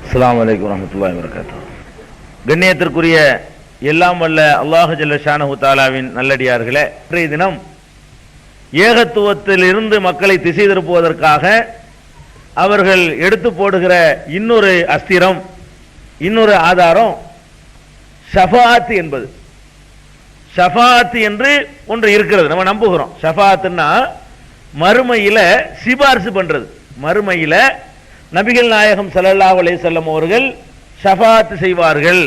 அஸ்ஸலாமு அலைக்கும் வரஹ்மத்துல்லாஹி வபரகாத்துஹு. கண்ணியத்திற்குரிய எல்லாம் வல்ல அல்லாஹ் ஜல்ல ஷானஹு தஆலாவின் நல்லடியார்களே, இன்றைய தினம் ஏகத்துவத்திலிருந்து மக்களை திசை திருப்புவதற்காக அவர்கள் எடுத்து போடுகிற இன்னொரு அஸ்திரம், இன்னொரு ஆதாரம் ஷஃபாஅத் என்பது. ஷஃபாஅத் என்று ஒன்று இருக்கிறது, நம்ம நம்புகிறோம். ஷஃபாஅத்னா மறுமையில சிபாரிசு பண்றது. மறுமையில நபிகள் நாயகம் ஸல்லல்லாஹு அலைஹி வஸல்லம் அவர்கள் ஷஃபாஅத் செய்வார்கள்,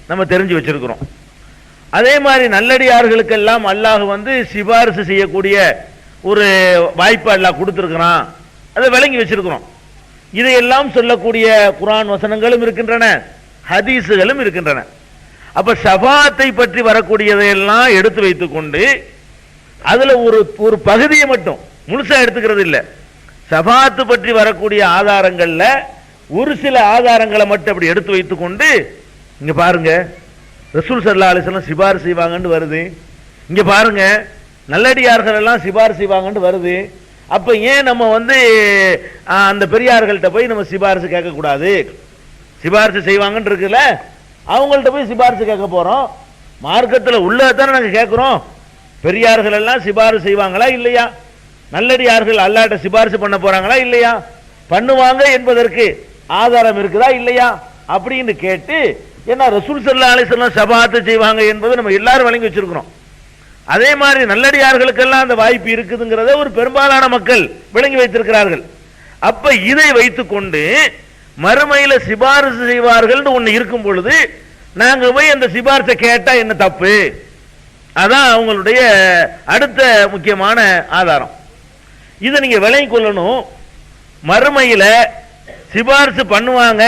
நம்ம தெரிஞ்சு வச்சிருக்கிறோம். அதே மாதிரி நல்லடியார்களுக்கெல்லாம் அல்லாஹ் சிபாரிசு செய்யக்கூடிய ஒரு வாய்ப்பு அல்லாஹ் கொடுத்திருக்கிறான், அதை விளங்கி வச்சிருக்கிறோம். இதையெல்லாம் சொல்லக்கூடிய குர்ஆன் வசனங்களும் இருக்கின்றன, ஹதீஸுகளும் இருக்கின்றன. அப்ப ஷஃபாஅத்தை பற்றி வரக்கூடியதையெல்லாம் எடுத்து வைத்துக் கொண்டு அதுல ஒரு பகுதியை மட்டும் முழுசா எடுத்துக்கிறது இல்லை. ஷஃபாஅத் பற்றி வரக்கூடிய ஆதாரங்கள்ல ஒரு சில ஆதாரங்களை மட்டும் அப்படி எடுத்து வைத்துக் கொண்டு, இங்க பாருங்க ரசூல் ஸல்லல்லாஹு அலைஹி வஸல்லம் சிபாரிசு செய்வாங்கன்னு வருது, இங்க பாருங்க நல்லடியார்கள் எல்லாம் சிபாரிசு செய்வாங்கன்னு வருது. அப்ப ஏன் நம்ம அந்த பெரியார்கள்ட்ட போய் நம்ம சிபாரிசு கேட்க கூடாது? சிபாரிசு செய்வாங்கன்னு இருக்குல்ல, அவங்கள்ட்ட போய் சிபாரிசு கேட்க போறோம். மார்க்கத்தில் உள்ளதானே நாங்க கேட்கிறோம். பெரியார்கள் எல்லாம் சிபாரிசு செய்வாங்களா இல்லையா? நல்லடியார்கள் அல்லாஹ்ட்ட சிபாரிசு பண்ண போறாங்களா இல்லையா? பண்ணுவாங்க என்பதற்கு ஆதாரம் இருக்குதா இல்லையா அப்படின்னு கேட்டு, ஏன்னா ரசூல் ஸல்லல்லாஹு அலைஹி வஸல்லம் ஷஃபாஅத் செய்வாங்க என்பது நம்ம எல்லாரும் வழங்கி வச்சிருக்கிறோம். அதே மாதிரி நல்லடியார்களுக்கெல்லாம் அந்த வாய்ப்பு இருக்குதுங்கிறத ஒரு பெரும்பாலான மக்கள் விளங்கி வைத்திருக்கிறார்கள். அப்ப இதை வைத்துக்கொண்டு மறுமையில சிபாரிசு செய்வார்கள் ஒண்ணு இருக்கும் பொழுது நாங்க போய் அந்த சிபாரிசை கேட்டா என்ன தப்பு? அதான் அவங்களுடைய அடுத்த முக்கியமான ஆதாரம். இதை நீங்க விளங்கி கொள்ளணும். மறுமையில சிபாரிசு பண்ணுவாங்க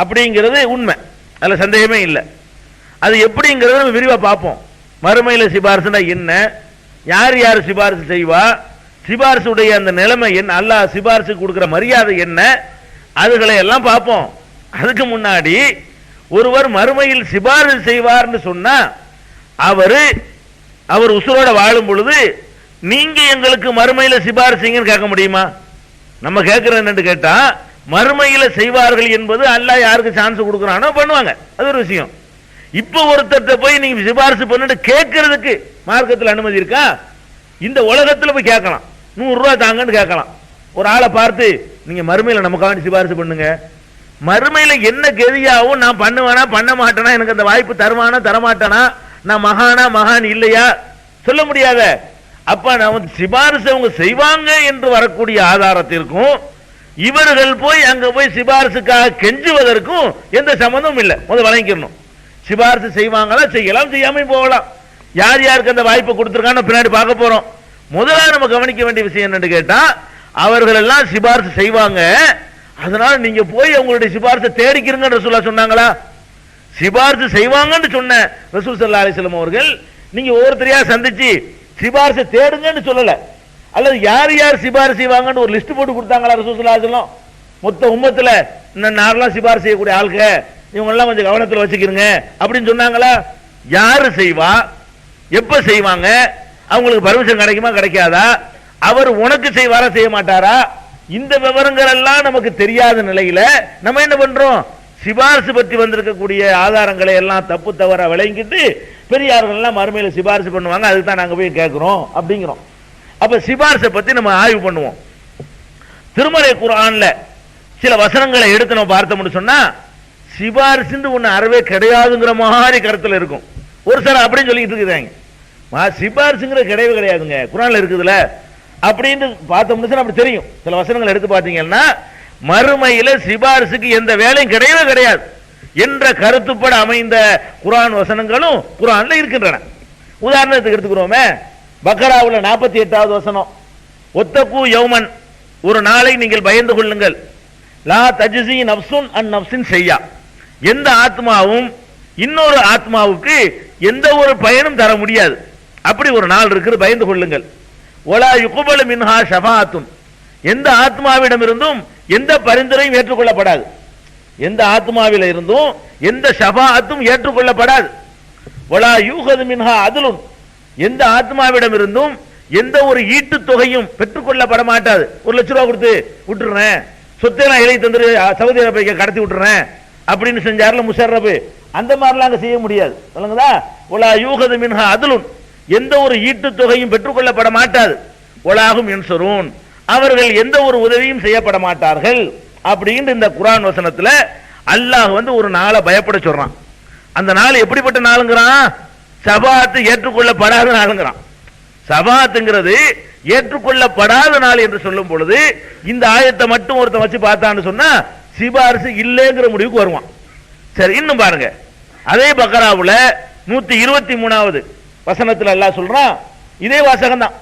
அப்படிங்கிறது உண்மை, அதுல சந்தேகமே இல்லை. அது எப்படிங்கிறத நம்ம விரிவா பார்ப்போம். மறுமையில சிபாரிசுனா என்ன, யார் யார் சிபாரிசு செய்வா, சிபாரிசுடைய அந்த நிலைமை என்ன, அல்லாஹ் சிபாரிசு கொடுக்கிற மரியாதை என்ன, அதுகளை எல்லாம் பார்ப்போம். அதுக்கு முன்னாடி ஒருவர் மறுமையில் சிபாரிசு செய்வார்னு சொன்னா அவர் உசுரோட வாழும் பொழுது நீங்க எங்களுக்கு மறுமையில சிபாரிசுங்கன்னு கேட்க முடியுமா? நம்ம கேட்கிறோம் என்னன்னு கேட்டா, மறுமையில செய்வார்கள் என்பது அல்லாஹ் யாருக்கு சான்ஸ் கொடுக்கறானோ பண்ணுவாங்க, அது ஒரு விஷயம். இப்ப ஒருத்தர்ட்ட போய் நீங்க சிபாரிசு பண்ணிட்டு கேட்கறதுக்கு மார்க்கத்தில் அனுமதி இருக்கா? இந்த உலகத்துல போய் கேட்கலாம், 100 ரூபாய் தாங்கன்னு கேட்கலாம். ஒரு ஆளை பார்த்து நீங்க மறுமையில நமக்காக சிபாரிசு பண்ணுங்க, மறுமையில என்ன கெதியாவும் நான் பண்ணுவேனா பண்ண மாட்டேனா, எனக்கு அந்த வாய்ப்பு தருவானா தரமாட்டானா, நான் மகானா மகான் இல்லையா சொல்ல முடியாத. அப்ப நான் சிபாரிசு அவங்க செய்வாங்க என்று வரக்கூடிய ஆதாரத்திற்கும் இவர்கள் போய் அங்க போய் சிபாரிசுக்காக கெஞ்சுவதற்கும் எந்த சம்பந்தமும் இல்லை. முதல் வழங்கிக்கணும். சிபாரிசு செய்வாங்களா, செய்யலாம், செய்யாம போகலாம். யார் யாருக்கு அந்த வாய்ப்பை கொடுத்திருக்கான்னு பின்னாடி பார்க்க போறோம். முதல்ல நம்ம கவனிக்க வேண்டிய விஷயம் என்னன்னு கேட்டா, அவர்கள் எல்லாம் சிபாரிசு செய்வாங்க, அதனால நீங்க போய் அவங்களுடைய சிபாரிசை தேடிக்கிறீங்க ரசூலுல்லாஹ் சொன்னாங்களா? சிபாரிசு செய்வாங்கன்னு சொன்ன ரசூல் ஸல்லல்லாஹு அலைஹி வஸல்லம் அவர்கள் நீங்க ஒவ்வொருத்தரையா சந்திச்சு சிபாரிசை தேடுங்கன்னு சொல்லல. அல்லது யார் யார் சிபாரிசு செய்வாங்கன்னு ஒரு லிஸ்ட் போட்டு கொடுத்தாங்களா ரசூல் ஸல்லல்லாஹு அலைஹி வஸல்லம்? மொத்த உம்மத்துல இந்த நாரெல்லாம் சிபாரிசு செய்யக்கூடிய ஆளுங்க இவங்க எல்லாம் கொஞ்சம் கவனத்தில் வச்சுக்கிறீங்க அப்படின்னு சொன்னாங்களா? யாரு செய்வா, எப்ப செய்வாங்க, அவங்களுக்கு பர்மிஷன் கிடைக்குமா கிடைக்காதா, அவர் உனக்கு செய்வாரா செய்ய மாட்டாரா, இந்த விவரங்கள் எல்லாம் நமக்கு தெரியாத நிலையில நம்ம என்ன பண்றோம்? சிபாரிசு பற்றி வந்திருக்கக்கூடிய ஆதாரங்களை எல்லாம் தப்பு தவற விளங்கிட்டு பெரியார்கள் எல்லாம் மறுமையில சிபாரிசு பண்ணுவாங்க, அதுக்கு தான் நாங்க போய் கேட்கிறோம் அப்படிங்கிறோம். அப்ப சிபாரிசை பத்தி நம்ம ஆய்வு பண்ணுவோம். திருமறை குர்ஆன்ல சில வசனங்களை எடுத்து நம்ம பார்த்தோம்னு சொன்னா சிபாரிசு ஒண்ணு அறவே கிடையாதுங்கிற மாதிரி கருத்துல இருக்கும். ஒரு சில அப்படின்னு சொல்லிட்டு இருக்குதாங்க, சிபாரிசுங்கிறது கிடையவே கிடையாதுங்க குர்ஆன்ல இருக்குதுல அப்படின்னு பார்த்தோம்னு அப்படி தெரியும். சில வசனங்களை எடுத்து பார்த்தீங்கன்னா மறுமையில சிபாரிசுக்கு எந்த வேலையும் கிடையவே கிடையாது என்ற கருத்துப்பட அமைந்த குர்ஆன் வசனங்களும் குர்ஆன்ல இருக்கின்றன. உதாரணத்துக்கு எடுத்துக்கிறோமே, பக்கராவுல 48வது வசனம், ஒத்தகு யௌமன், ஒரு நாளை நீங்கள் பயந்து கொள்ளுங்கள், லா தஜ்ஸி நஃப்ஸுன் அன் நஃப்ஸின் ஷையா, எந்த ஆத்மாவும் இன்னொரு ஆத்மாவுக்கு எந்த ஒரு பயனும் தர முடியாது, அப்படி ஒரு நாள் இருக்குது, பயந்து கொள்ளுங்கள். வலா யுக்பலு மின்ஹா ஷஃபாஅத்துன், எந்த ஆத்மாவிடம் இருந்தும் எந்த பரிந்துரையும் ஏற்றுக்கொள்ளப்படாது, எந்த ஆத்மாவில இருந்தும் எந்த ஷஃபாஅத்தும் ஏற்றுக்கொள்ளப்படாது. வலா யூஹது மின்ஹா அதுலுன், எந்த ஆத்மாவிடம் இருந்தும் எந்த ஒரு ஈட்டு தொகையும் பெற்றுக்கொள்ளப்பட மாட்டாது. 1 லட்சம் ரூபாய் கொடுத்து விட்டுறேன், சொத்தையெல்லாம் எழுதி தந்துரு சவுதி அரேபியா கடத்தி விட்டுறேன் அப்படின்னு செஞ்சார்ல முஷர்ரப், அந்த மாதிரிலாம் அங்க செய்ய முடியாது. சொல்லுங்கதா ஒலா யூகது மின்ஹா அதுலுன், எந்த ஒரு ஈட்டு தொகையும் பெற்றுக்கொள்ளப்பட மாட்டாது. ஒலாகும் என்சரூன், அவர்கள் எந்த ஒரு உதவியும் செய்யப்பட மாட்டார்கள் அப்படின்னு இந்த குர்ஆன் வசனத்துல அல்லாஹ் ஒரு நாளை பயப்பட சொல்றான். அந்த நாள் எப்படிப்பட்ட நாளுங்கிறான்? ஷஃபாஅத் ஏற்றுக்கொள்ளப்படாத நாளுங்கிறான். ஷஃபாஅத்ங்கிறது ஏற்றுக்கொள்ளப்படாத நாள் என்று சொல்லும் பொழுது இந்த ஆயத்தை மட்டும் ஒருத்தன் வச்சு பார்த்தான்னு சொன்னா சிபாரிசு இல்லைங்கிற முடிவுக்கு வருவான். சரி, இன்னும் பாருங்க, அதே பக்ராவுல 123வது வசனத்தில் அல்லாஹ் சொல்றான், இதே வாசகம் தான்.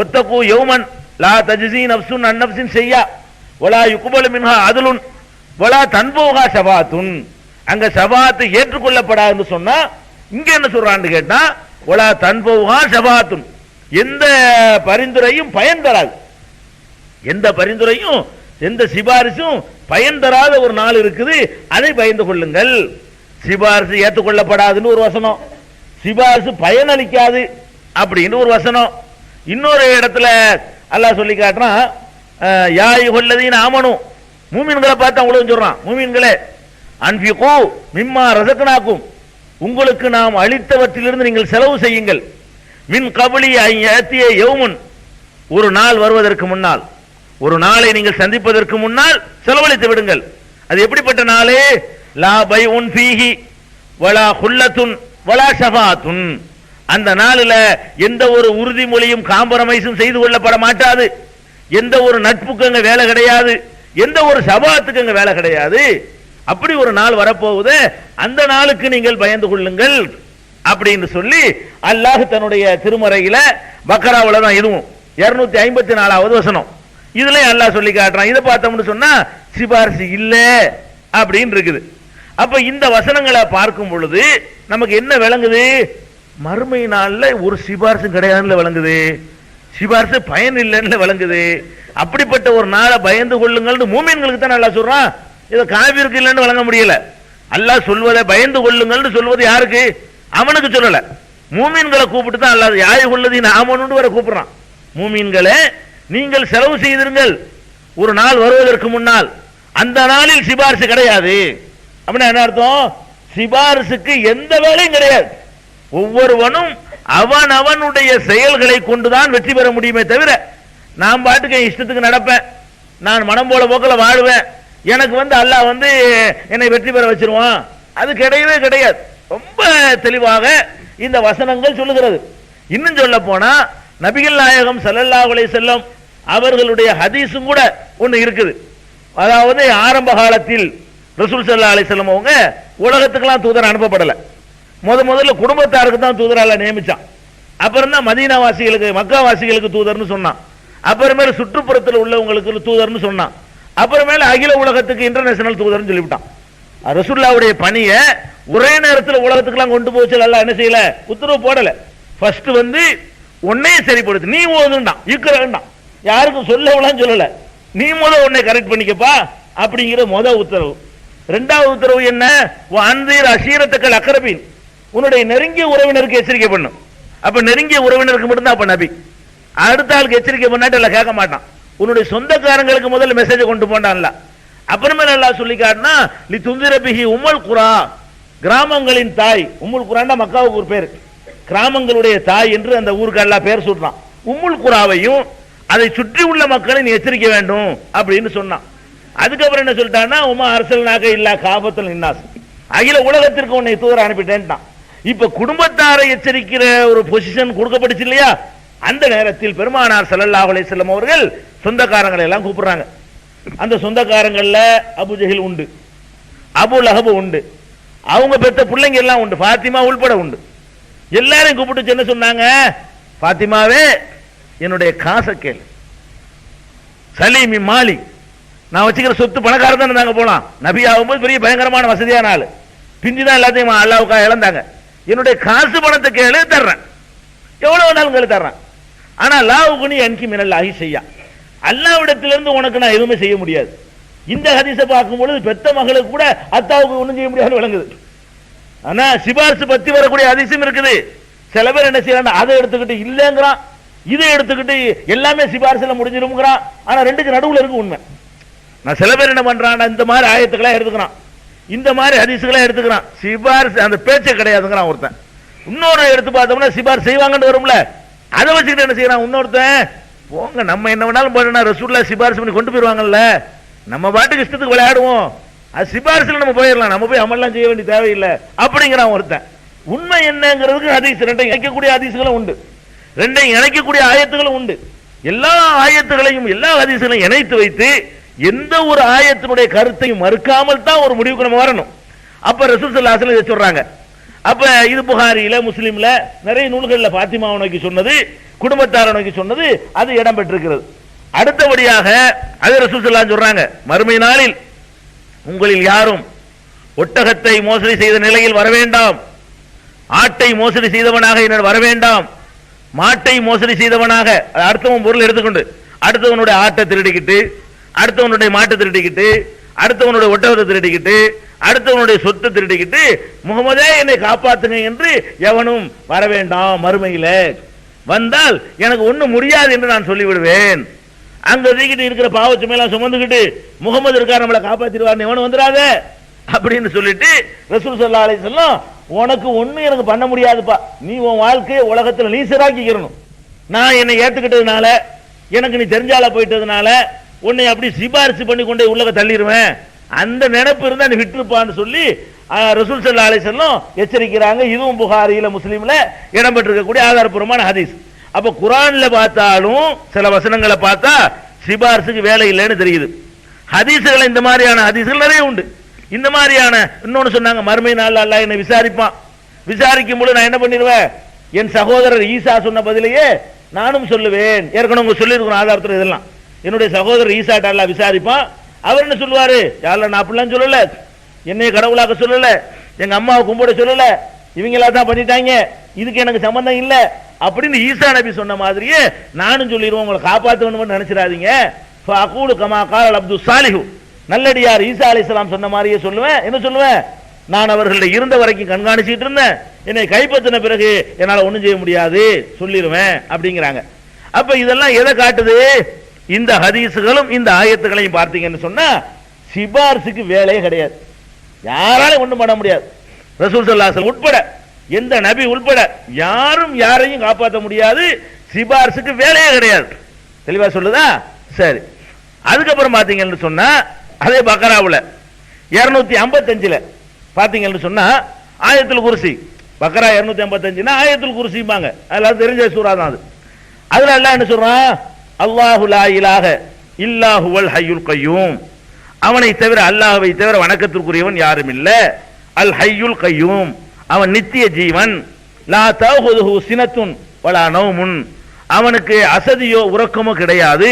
ஒத்தகு யௌமன் லா தஜ்ஸீ நஃப்ஸுன் அன் நஃப்ஸின் ஷையா வலா யுக்பலு மின்ஹா அதுலுன் வலா தன்ஃபுஹா ஷஃபாஅத்துன். அங்க ஷஃபாஅத் ஏற்றுக்கொள்ளப்படாதுன்னு சொன்னா இங்க என்ன சொல்றான்னு கேட்டா வலா தன்ஃபுஹா ஷஃபாஅத்துன், எந்த பரிந்துரையும் பயன் தராது. எந்த பரிந்துரையும் எந்த சிபாரிசும் பயன் தராத ஒரு நாள் இருக்குது, அதை பயந்து கொள்ளுங்கள். சிபாரிசு ஏற்றுக்கொள்ளப்படாதுன்னு ஒரு வசனம், சிபாரிசு பயனளிக்காது அப்படின்னு ஒரு வசனம். இன்னொரு இடத்துல அல்லாஹ் சொல்லி காட்டுறான், யா அய்யுஹல்லதீன ஆமனு, மூமின்களை பார்த்து அவ்வளவு சொல்றான், மூமின்களே அன்ஃபிகு மிம்மா ரஸக்னாக்கும், உங்களுக்கு நாம் அளித்தவற்றிலிருந்து நீங்கள் செலவு செய்யுங்கள். மின் கப்லி அன் யஅத்திய யௌமுன், ஒரு நாள் வருவதற்கு முன்னால், ஒரு நாளை நீங்கள் சந்திப்பதற்கு முன்னால் செலவழித்து விடுங்கள். அது எப்படிப்பட்ட நாளே? லா பைஉன் ஃபீஹி வலா குல்லத்துன் வலா ஷஃபாஅத்துன், அந்த நாளில் எந்த ஒரு உறுதிமொழியும் காம்பரமைஸும் செய்து கொள்ளப்பட மாட்டாது, எந்த ஒரு நட்புக்கு அங்க வேலை கிடையாது, எந்த ஒரு ஷஃபாஅத்துக்கு அங்க வேலை கிடையாது. அப்படி ஒரு நாள் வரப்போகுது, அந்த நாளுக்கு நீங்கள் பயந்து கொள்ளுங்கள் அப்படின்னு சொல்லி அல்லாஹ் தன்னுடைய திருமறையில பக்ராவுல தான் இதுவும் 254வது வசனம் இதுல அல்லாஹ் சொல்லி காட்டுறான். இதை பார்த்தோம்னு சொன்னா சிபாரிசு இல்ல அப்படின்னு இருக்குது. அப்ப இந்த வசனங்களை பார்க்கும் பொழுது நமக்கு என்ன விளங்குது? மறுமை நாள்ல ஒரு சிபாரிசும் கிடையாதுன்னு விளங்குது, சிபாரிசு பயன் இல்லைன்னு விளங்குது. அப்படிப்பட்ட ஒரு நாளை பயந்து கொள்ளுங்கள் மூமின்களுக்கு தான் அல்லாஹ் சொல்றான். இதை காபிருக்கு இல்லைன்னு வழங்க முடியல. அல்லாஹ் சொல்வதை பயந்து கொள்ளுங்கள் சொல்வது யாருக்கு? அவனுக்கு சொல்லல, மூமின்களை கூப்பிட்டு தான் அல்லாஹ் யா அய்யுஹல்லதீன ஆமனு வர கூப்பிடுறான். மூமின்களே நீங்கள் செலவு செய்திருங்கள் ஒரு நாள் வருவதற்கு முன்னால், அந்த நாளில் சிபாரிசு கிடையாது. அப்படின்னா என்ன அர்த்தம்? சிபாரிசுக்கு எந்த வேலையும் கிடையாது. ஒவ்வொருவனும் அவன் அவனுடைய செயல்களை கொண்டுதான் வெற்றி பெற முடியுமே தவிர, நான் பாட்டுக்கு என் இஷ்டத்துக்கு நடப்பேன், நான் மனம் போல போக்கில் வாழ்வேன், எனக்கு அல்லாஹ் என்னை வெற்றி பெற வச்சிருவான், அது கிடையவே கிடையாது. ரொம்ப தெளிவாக இந்த வசனங்கள் சொல்லுகிறது. இன்னும் சொல்ல போனா நபிகள் நாயகம் ஸல்லல்லாஹு அலைஹி வஸல்லம் அவர்களுடைய ஹதீஸும் கூட ஒன்று இருக்குது. அதாவது ஆரம்ப காலத்தில் ரசூல் ஸல்லல்லாஹு அலைஹி வஸல்லம் அவங்க உலகத்துக்கெல்லாம் தூதர் அனுப்பப்படலை. முதல்ல குடும்பத்தாருக்கு தான் தூதரால நியமிச்சான். அப்புறம் தான் மதீனா வாசிகளுக்கு மக்கா வாசிகளுக்கு தூதர்னு சொன்னான். அப்புறமேல சுற்றுப்புறத்தில் உள்ளவங்களுக்கு தூதர்னு சொன்னான். அப்புறமேல அகில உலகத்துக்கு இன்டர்நேஷனல் தூதர்னு சொல்லிவிட்டான். ரசூலுல்லாஹ்வுடைய பணியை ஒரே நேரத்தில் உலகத்துக்கெல்லாம் கொண்டு போச்சு அல்லாஹ் என்ன செய்யல, உத்தரவு போடல. ஃபர்ஸ்ட் உன்னை சரிப்படுத்து, நீ ஓதுண்டான் ஈக்குறான், யாருக்கும் சொல்லலாம் சொல்லல, நீ உன்னை கரெக்ட் பண்ணிக்கப்பா அப்படிங்கிற உத்தரவு. இரண்டாவது உத்தரவு என்ன? அன்தீர் அஷீரத்துக்கள் அக்ரபீன், உன்னுடைய நெருங்கிய உறவினருக்கு எச்சரிக்கை பண்ணும். அப்ப நெருங்கிய உறவினருக்கு மட்டும்தான் அப்ப நபி, அடுத்த ஆளுக்கு எச்சரிக்கை பண்ணாட்டு எல்லாம் கேட்க மாட்டான். உன்னுடைய சொந்தக்காரங்களுக்கு முதல்ல மெசேஜ் கொண்டு போண்டான்ல. அப்புறமே அல்லாஹ் சொல்லி காட்டினா லி துந்திர பிஹி உம்முல் குரா, கிராமங்களின் தாய். உம்முல் குரான்னா மக்காவுக்கு ஒரு பேர், கிராமங்களுடைய தாய் என்று அந்த ஊருக்கு அல்லாஹ் பேர் சொல்றான். உம்முல் குராவையும் அதை சுற்றி உள்ள மக்களை நீ எச்சரிக்க வேண்டும் அப்படின்னு சொன்னான். அதுக்கப்புறம் என்ன சொல்லிட்டான்னா உமா அரசல்னாக இல்லா காபத்தல் நின்னாஸ், அகில உலகத்திற்கு உன்னை தூதர் அனுப்பிட்டேன்ட்டான். இப்ப குடும்பத்தாரை எச்சரிக்கிற ஒரு பொசிஷன் கொடுக்கப்பட்டுச்சு இல்லையா? அந்த நேரத்தில் பெருமானார் ஸல்லல்லாஹு அலைஹி வஸல்லம் அவர்கள் சொந்தக்காரங்களை எல்லாம் கூப்பிடுறாங்க. அந்த சொந்தக்காரங்கள்ல அபு ஜஹில் உண்டு, அபு லஹப் உண்டு, அவங்க பெற்ற பிள்ளைங்க எல்லாம் உண்டு, ஃபாத்திமா உள்பட உண்டு. எல்லாரையும் கூப்பிட்டு என்ன சொன்னாங்க? ஃபாத்திமாவே என்னுடைய காசை கேளு, சலீமி மாலி, நான் வச்சுக்கிற சொத்து பணக்காரர் தான் இருந்தாங்க போலாம், நபி ஆகும்போது பெரிய பயங்கரமான வசதியான ஆளு, பிஞ்சுதான் எல்லாத்தையும் அல்லாவுக்காக இழந்தாங்க. என்னுடைய காசு பணத்தை கேளு தர்றேன், எவ்வளவு வேணாலும் கேளு தர்றேன். ஆனா லாவுகுனி அன்கி மினல்லாஹி செய்யா, அல்லாஹ்விடத்திலிருந்து உனக்கு நான் எதுவுமே செய்ய முடியாது. இந்த ஹதீஸை பார்க்கும் பொழுது பெத்த மகளுக்கு கூட அத்தாவுக்கு ஒன்றும் செய்ய முடியாதுன்னு விளங்குது. ஆனா சிபாரிசு பத்தி வரக்கூடிய ஹதீஸும் இருக்குது. சில பேர் என்ன செய்யறாங்க, அதை எடுத்துக்கிட்டு இல்லைங்கிறான், இதை எடுத்துக்கிட்டு எல்லாமே சிபாரிசுல முடிஞ்சிரும்ங்கிறான். ஆனா ரெண்டுக்கு நடுவுல இருக்கு உண்மை. நான் சில பேர் என்ன பண்றான், இந்த மாதிரி ஆயத்துக்களா எடுத்துக்கிறான், இந்த மாதிரி ஹதீசுகளா எடுத்துக்கிறான், சிபாரிசு அந்த பேச்சே கிடையாதுங்கிறான் ஒருத்தன். இன்னொரு எடுத்து பார்த்தோம்னா சிபாரிசு செய்வாங்கன்னு வரும்ல, அதை வச்சுக்கிட்டு என்ன செய்யறான் இன்னொருத்தன், போங்க நம்ம என்ன வேணாலும் பண்ணா ரசூலுல்லாஹ் சிபாரிசு பண்ணி கொண்டு போயிருவாங்கல்ல, நம்ம பாட்டுக்கு இஷ்டத்துக்கு விளையாடுவோம், அது சிபாரிசுல நம்ம போயிடலாம், நம்ம போய் அமல்லாம் செய்ய வேண்டிய தேவையில்லை அப்படிங்கிறான் ஒருத்தன். உண்மை என்னங்கிறதுக்கு ஹதீஸ் ரெண்டையும் இணைக்கக்கூடிய ஹதீசுகளும் உண்டு, ரெண்டையும் இணைக்கக்கூடிய ஆயத்துகளும் உண்டு. எல்லா ஆயத்துகளையும் எல்லா ஹதீசுகளையும் இணைத்து வைத்து எந்த ஒரு ஆயத்தினுடைய கருத்தையும் மறுக்காமல் தான் ஒரு முடிவுக்கு நம்ம வரணும். அப்ப ரசூல் ஸல்லல்லாஹு அலைஹி வஸல்லம் சொல்றாங்க. அப்ப இது புகாரியில முஸ்லிம்ல நிறைய நூல்கள்ல பாத்திமாவை நோக்கி சொன்னது, குடும்பத்தாரை நோக்கி சொன்னது அது இடம் பெற்றிருக்கிறது. அடுத்தபடியாக அது ரசூல் ஸல்லல்லாஹு அலைஹி வஸல்லம் சொல்றாங்க, மறுமை நாளில் உங்களில் யாரும் ஒட்டகத்தை மோசடி செய்த நிலையில் வர வேண்டாம், ஆட்டை மோசடி செய்தவனாக என்னோட வர வேண்டாம், மாட்டை மோசடி செய்தவனாக அடுத்தவன் பொருள் எடுத்துக்கொண்டு அடுத்தவனுடைய ஆட்டை திருடிக்கிட்டு, அடுத்தவனுடைய மாட்டை திருடிக்கிட்டு, அடுத்தவனுடைய ஒட்டகத்தை திருடிக்கிட்டு, அடுத்தவனுடைய சொத்தை திருடிக்கிட்டு முகமதே என்னை காப்பாத்துங்க என்று எவனும் வர வேண்டாம். மறுமையில வந்தால் எனக்கு ஒண்ணும் முடியாது என்று நான் சொல்லிவிடுவேன். அங்க தூக்கிட்டு இருக்கிற பாவச்சுமையெல்லாம் சுமந்துக்கிட்டு முகமது இருக்கார் நம்மளை காப்பாத்திடுவார் எவனும் வந்துடாத அப்படின்னு சொல்லிட்டு ரசூல் ஸல்லல்லாஹு அலைஹி வஸல்லம், உனக்கு ஒண்ணு எனக்கு பண்ண முடியாதுப்பா, நீ உன் வாழ்க்கையை உலகத்தில் நீ சிறாக்கிக்கிறணும், நான் என்னை ஏத்துக்கிட்டதுனால எனக்கு நீ தெரிஞ்சால போயிட்டதுனால உன்னை அப்படி சிபாரிசு பண்ணி கொண்டே உள்ளக தள்ளிடுவேன், அந்த நினைப்பு இருந்தா நீ விட்டுருப்பான்னு சொல்லி ரசூல் ஸல்லல்லாஹு அலைஹி வஸல்லம் எச்சரிக்கிறாங்க. இதுவும் புகாரியில முஸ்லிம்ல இடம்பெற்றிருக்கக்கூடிய ஆதாரப்பூர்வமான ஹதீஸ். அப்ப குர்ஆன்ல பார்த்தாலும் சில வசனங்களை பார்த்தா சிபாரிசுக்கு வேலை இல்லைன்னு தெரியுது. ஹதீஸ்கள் இந்த மாதிரியான ஹதீஸ்கள் நிறைய உண்டு. இந்த மாதிரியான இன்னொன்னு சொன்னாங்க, மறுமை நாள் அல்லாஹ் என்னை விசாரிப்பான், விசாரிக்கும் பொழுது நான் என்ன பண்ணிடுவேன், என் சகோதரர் ஈசா சொன்ன பதிலையே நானும் சொல்லுவேன். ஏற்கனவே உங்க சொல்லியிருக்கிறோம் ஆதாரத்தில் இதெல்லாம். என்னுடைய சகோதரர் ஈசாட்ட அல்லாஹ் விசாரிப்பான், அவர் என்ன சொல்லுவாரு, யாரில் நான் அப்படிலாம் சொல்லல, என்னைய கடவுளாக்க சொல்லல, எங்க அம்மாவை கும்பிட சொல்லல, இவங்களா தான் பண்ணிட்டாங்க, இதுக்கு எனக்கு சம்பந்தம் இல்லை அப்படின்னு ஈசா நபி சொன்ன மாதிரியே நானும் சொல்லிடுவோம், உங்களை காப்பாற்றணும்னு நினைச்சிடாதீங்க. ஃபஅகூலு கமா கால அப்து சாலிஹு, நல்லடியார் ஈசா அலைஹிஸ்ஸலாம் சொன்ன மாதிரியே சொல்லுவேன். என்ன சொல்லுவேன், நான் அவர்களிட இருந்த வரைக்கும் கண்காணிச்சிட்டு இருந்தேன், என்னை கைப்பற்றின பிறகு என்னால் ஒன்றும் செய்ய முடியாது சொல்லிடுவேன் அப்படிங்கிறாங்க. அப்ப இதெல்லாம் எதை காட்டுது, இந்த ஹதீசுகளும் இந்த ஆயத்துகளையும் பார்த்தீங்கன்னு சொன்னா சிபாரிசுக்கு வேலையே கிடையாது, யாராலும் ஒன்றும் பண்ண முடியாது. ரசூல் ஸல்லல்லாஹு அலைஹி வஸல்லம் உட்பட எந்த நபி உட்பட யாரும் யாரையும் காப்பாற்ற முடியாது, சிபாரிசுக்கு வேலையே கிடையாது. தெளிவா சொல்லுதா? சரி. அதுக்கப்புறம் பாத்தீங்கன்னு சொன்னா அதே பக்கராவுல 255 பாத்தீங்கன்னு சொன்னா ஆயத்துல் குர்சி, பக்கரா 255 ஆயத்துல் குர்சிபாங்க, அதெல்லாம் தெரிஞ்ச சூரா தான் அது. அதுல அல்லாஹ் என்ன சொல்றான், அல்லாஹு லா இலாஹ இல்லா ஹுவல் ஹய்யுல் கய்யூம், அவனை தவிர அல்லாஹ்வை தவிர வணக்கத்திற்குரியவன் யாரும் இல்ல, அல் ஹய்யுல் கய்யூம், அவன் நித்திய ஜீவன், லா தஅஹுதுஹு சினத்துன் வலா நௌமுன், அவனுக்கு அசதியோ உறக்கமோ கிடையாது,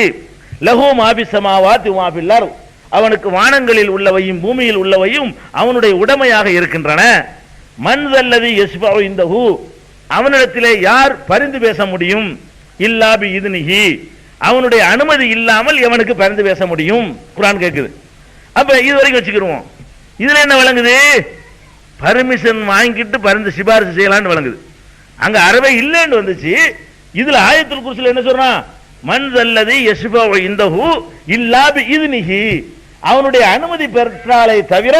லஹு மா பிஸ் ஸமாவாத்தி வ மா ஃபில் அர்த், அவனுக்கு வானங்களில் உள்ளவையும் பூமியில் உள்ளவையும் அவனுடைய உடைமையாக இருக்கின்றன. மன் தல்லதி யஸ்பஉ இந்தஹு, அவனிடத்திலே யார் பரிந்து பேச முடியும், இல்லா பி இத்னிஹி, அவனுடைய அனுமதி இல்லாமல் எவனுக்கு பரிந்து பேச முடியும். குர்ஆன் கேக்குது. அப்ப இது வரைக்கும் வச்சுக்கிருவோம். இதுல என்ன விளங்குது, பர்மிஷன் வாங்கிட்டு பரிந்து சிபாரிசு செய்யலாம்னு விளங்குது. அங்க அறவே இல்லைன்னு வந்துச்சு. இதுல ஆயத்துல் குர்சில என்ன சொல்றான், மன் தல்லதி யஸ்பஉ இந்தஹு இல்லா பி இத்னிஹி, அவனுடைய அனுமதி பெற்றாலே தவிர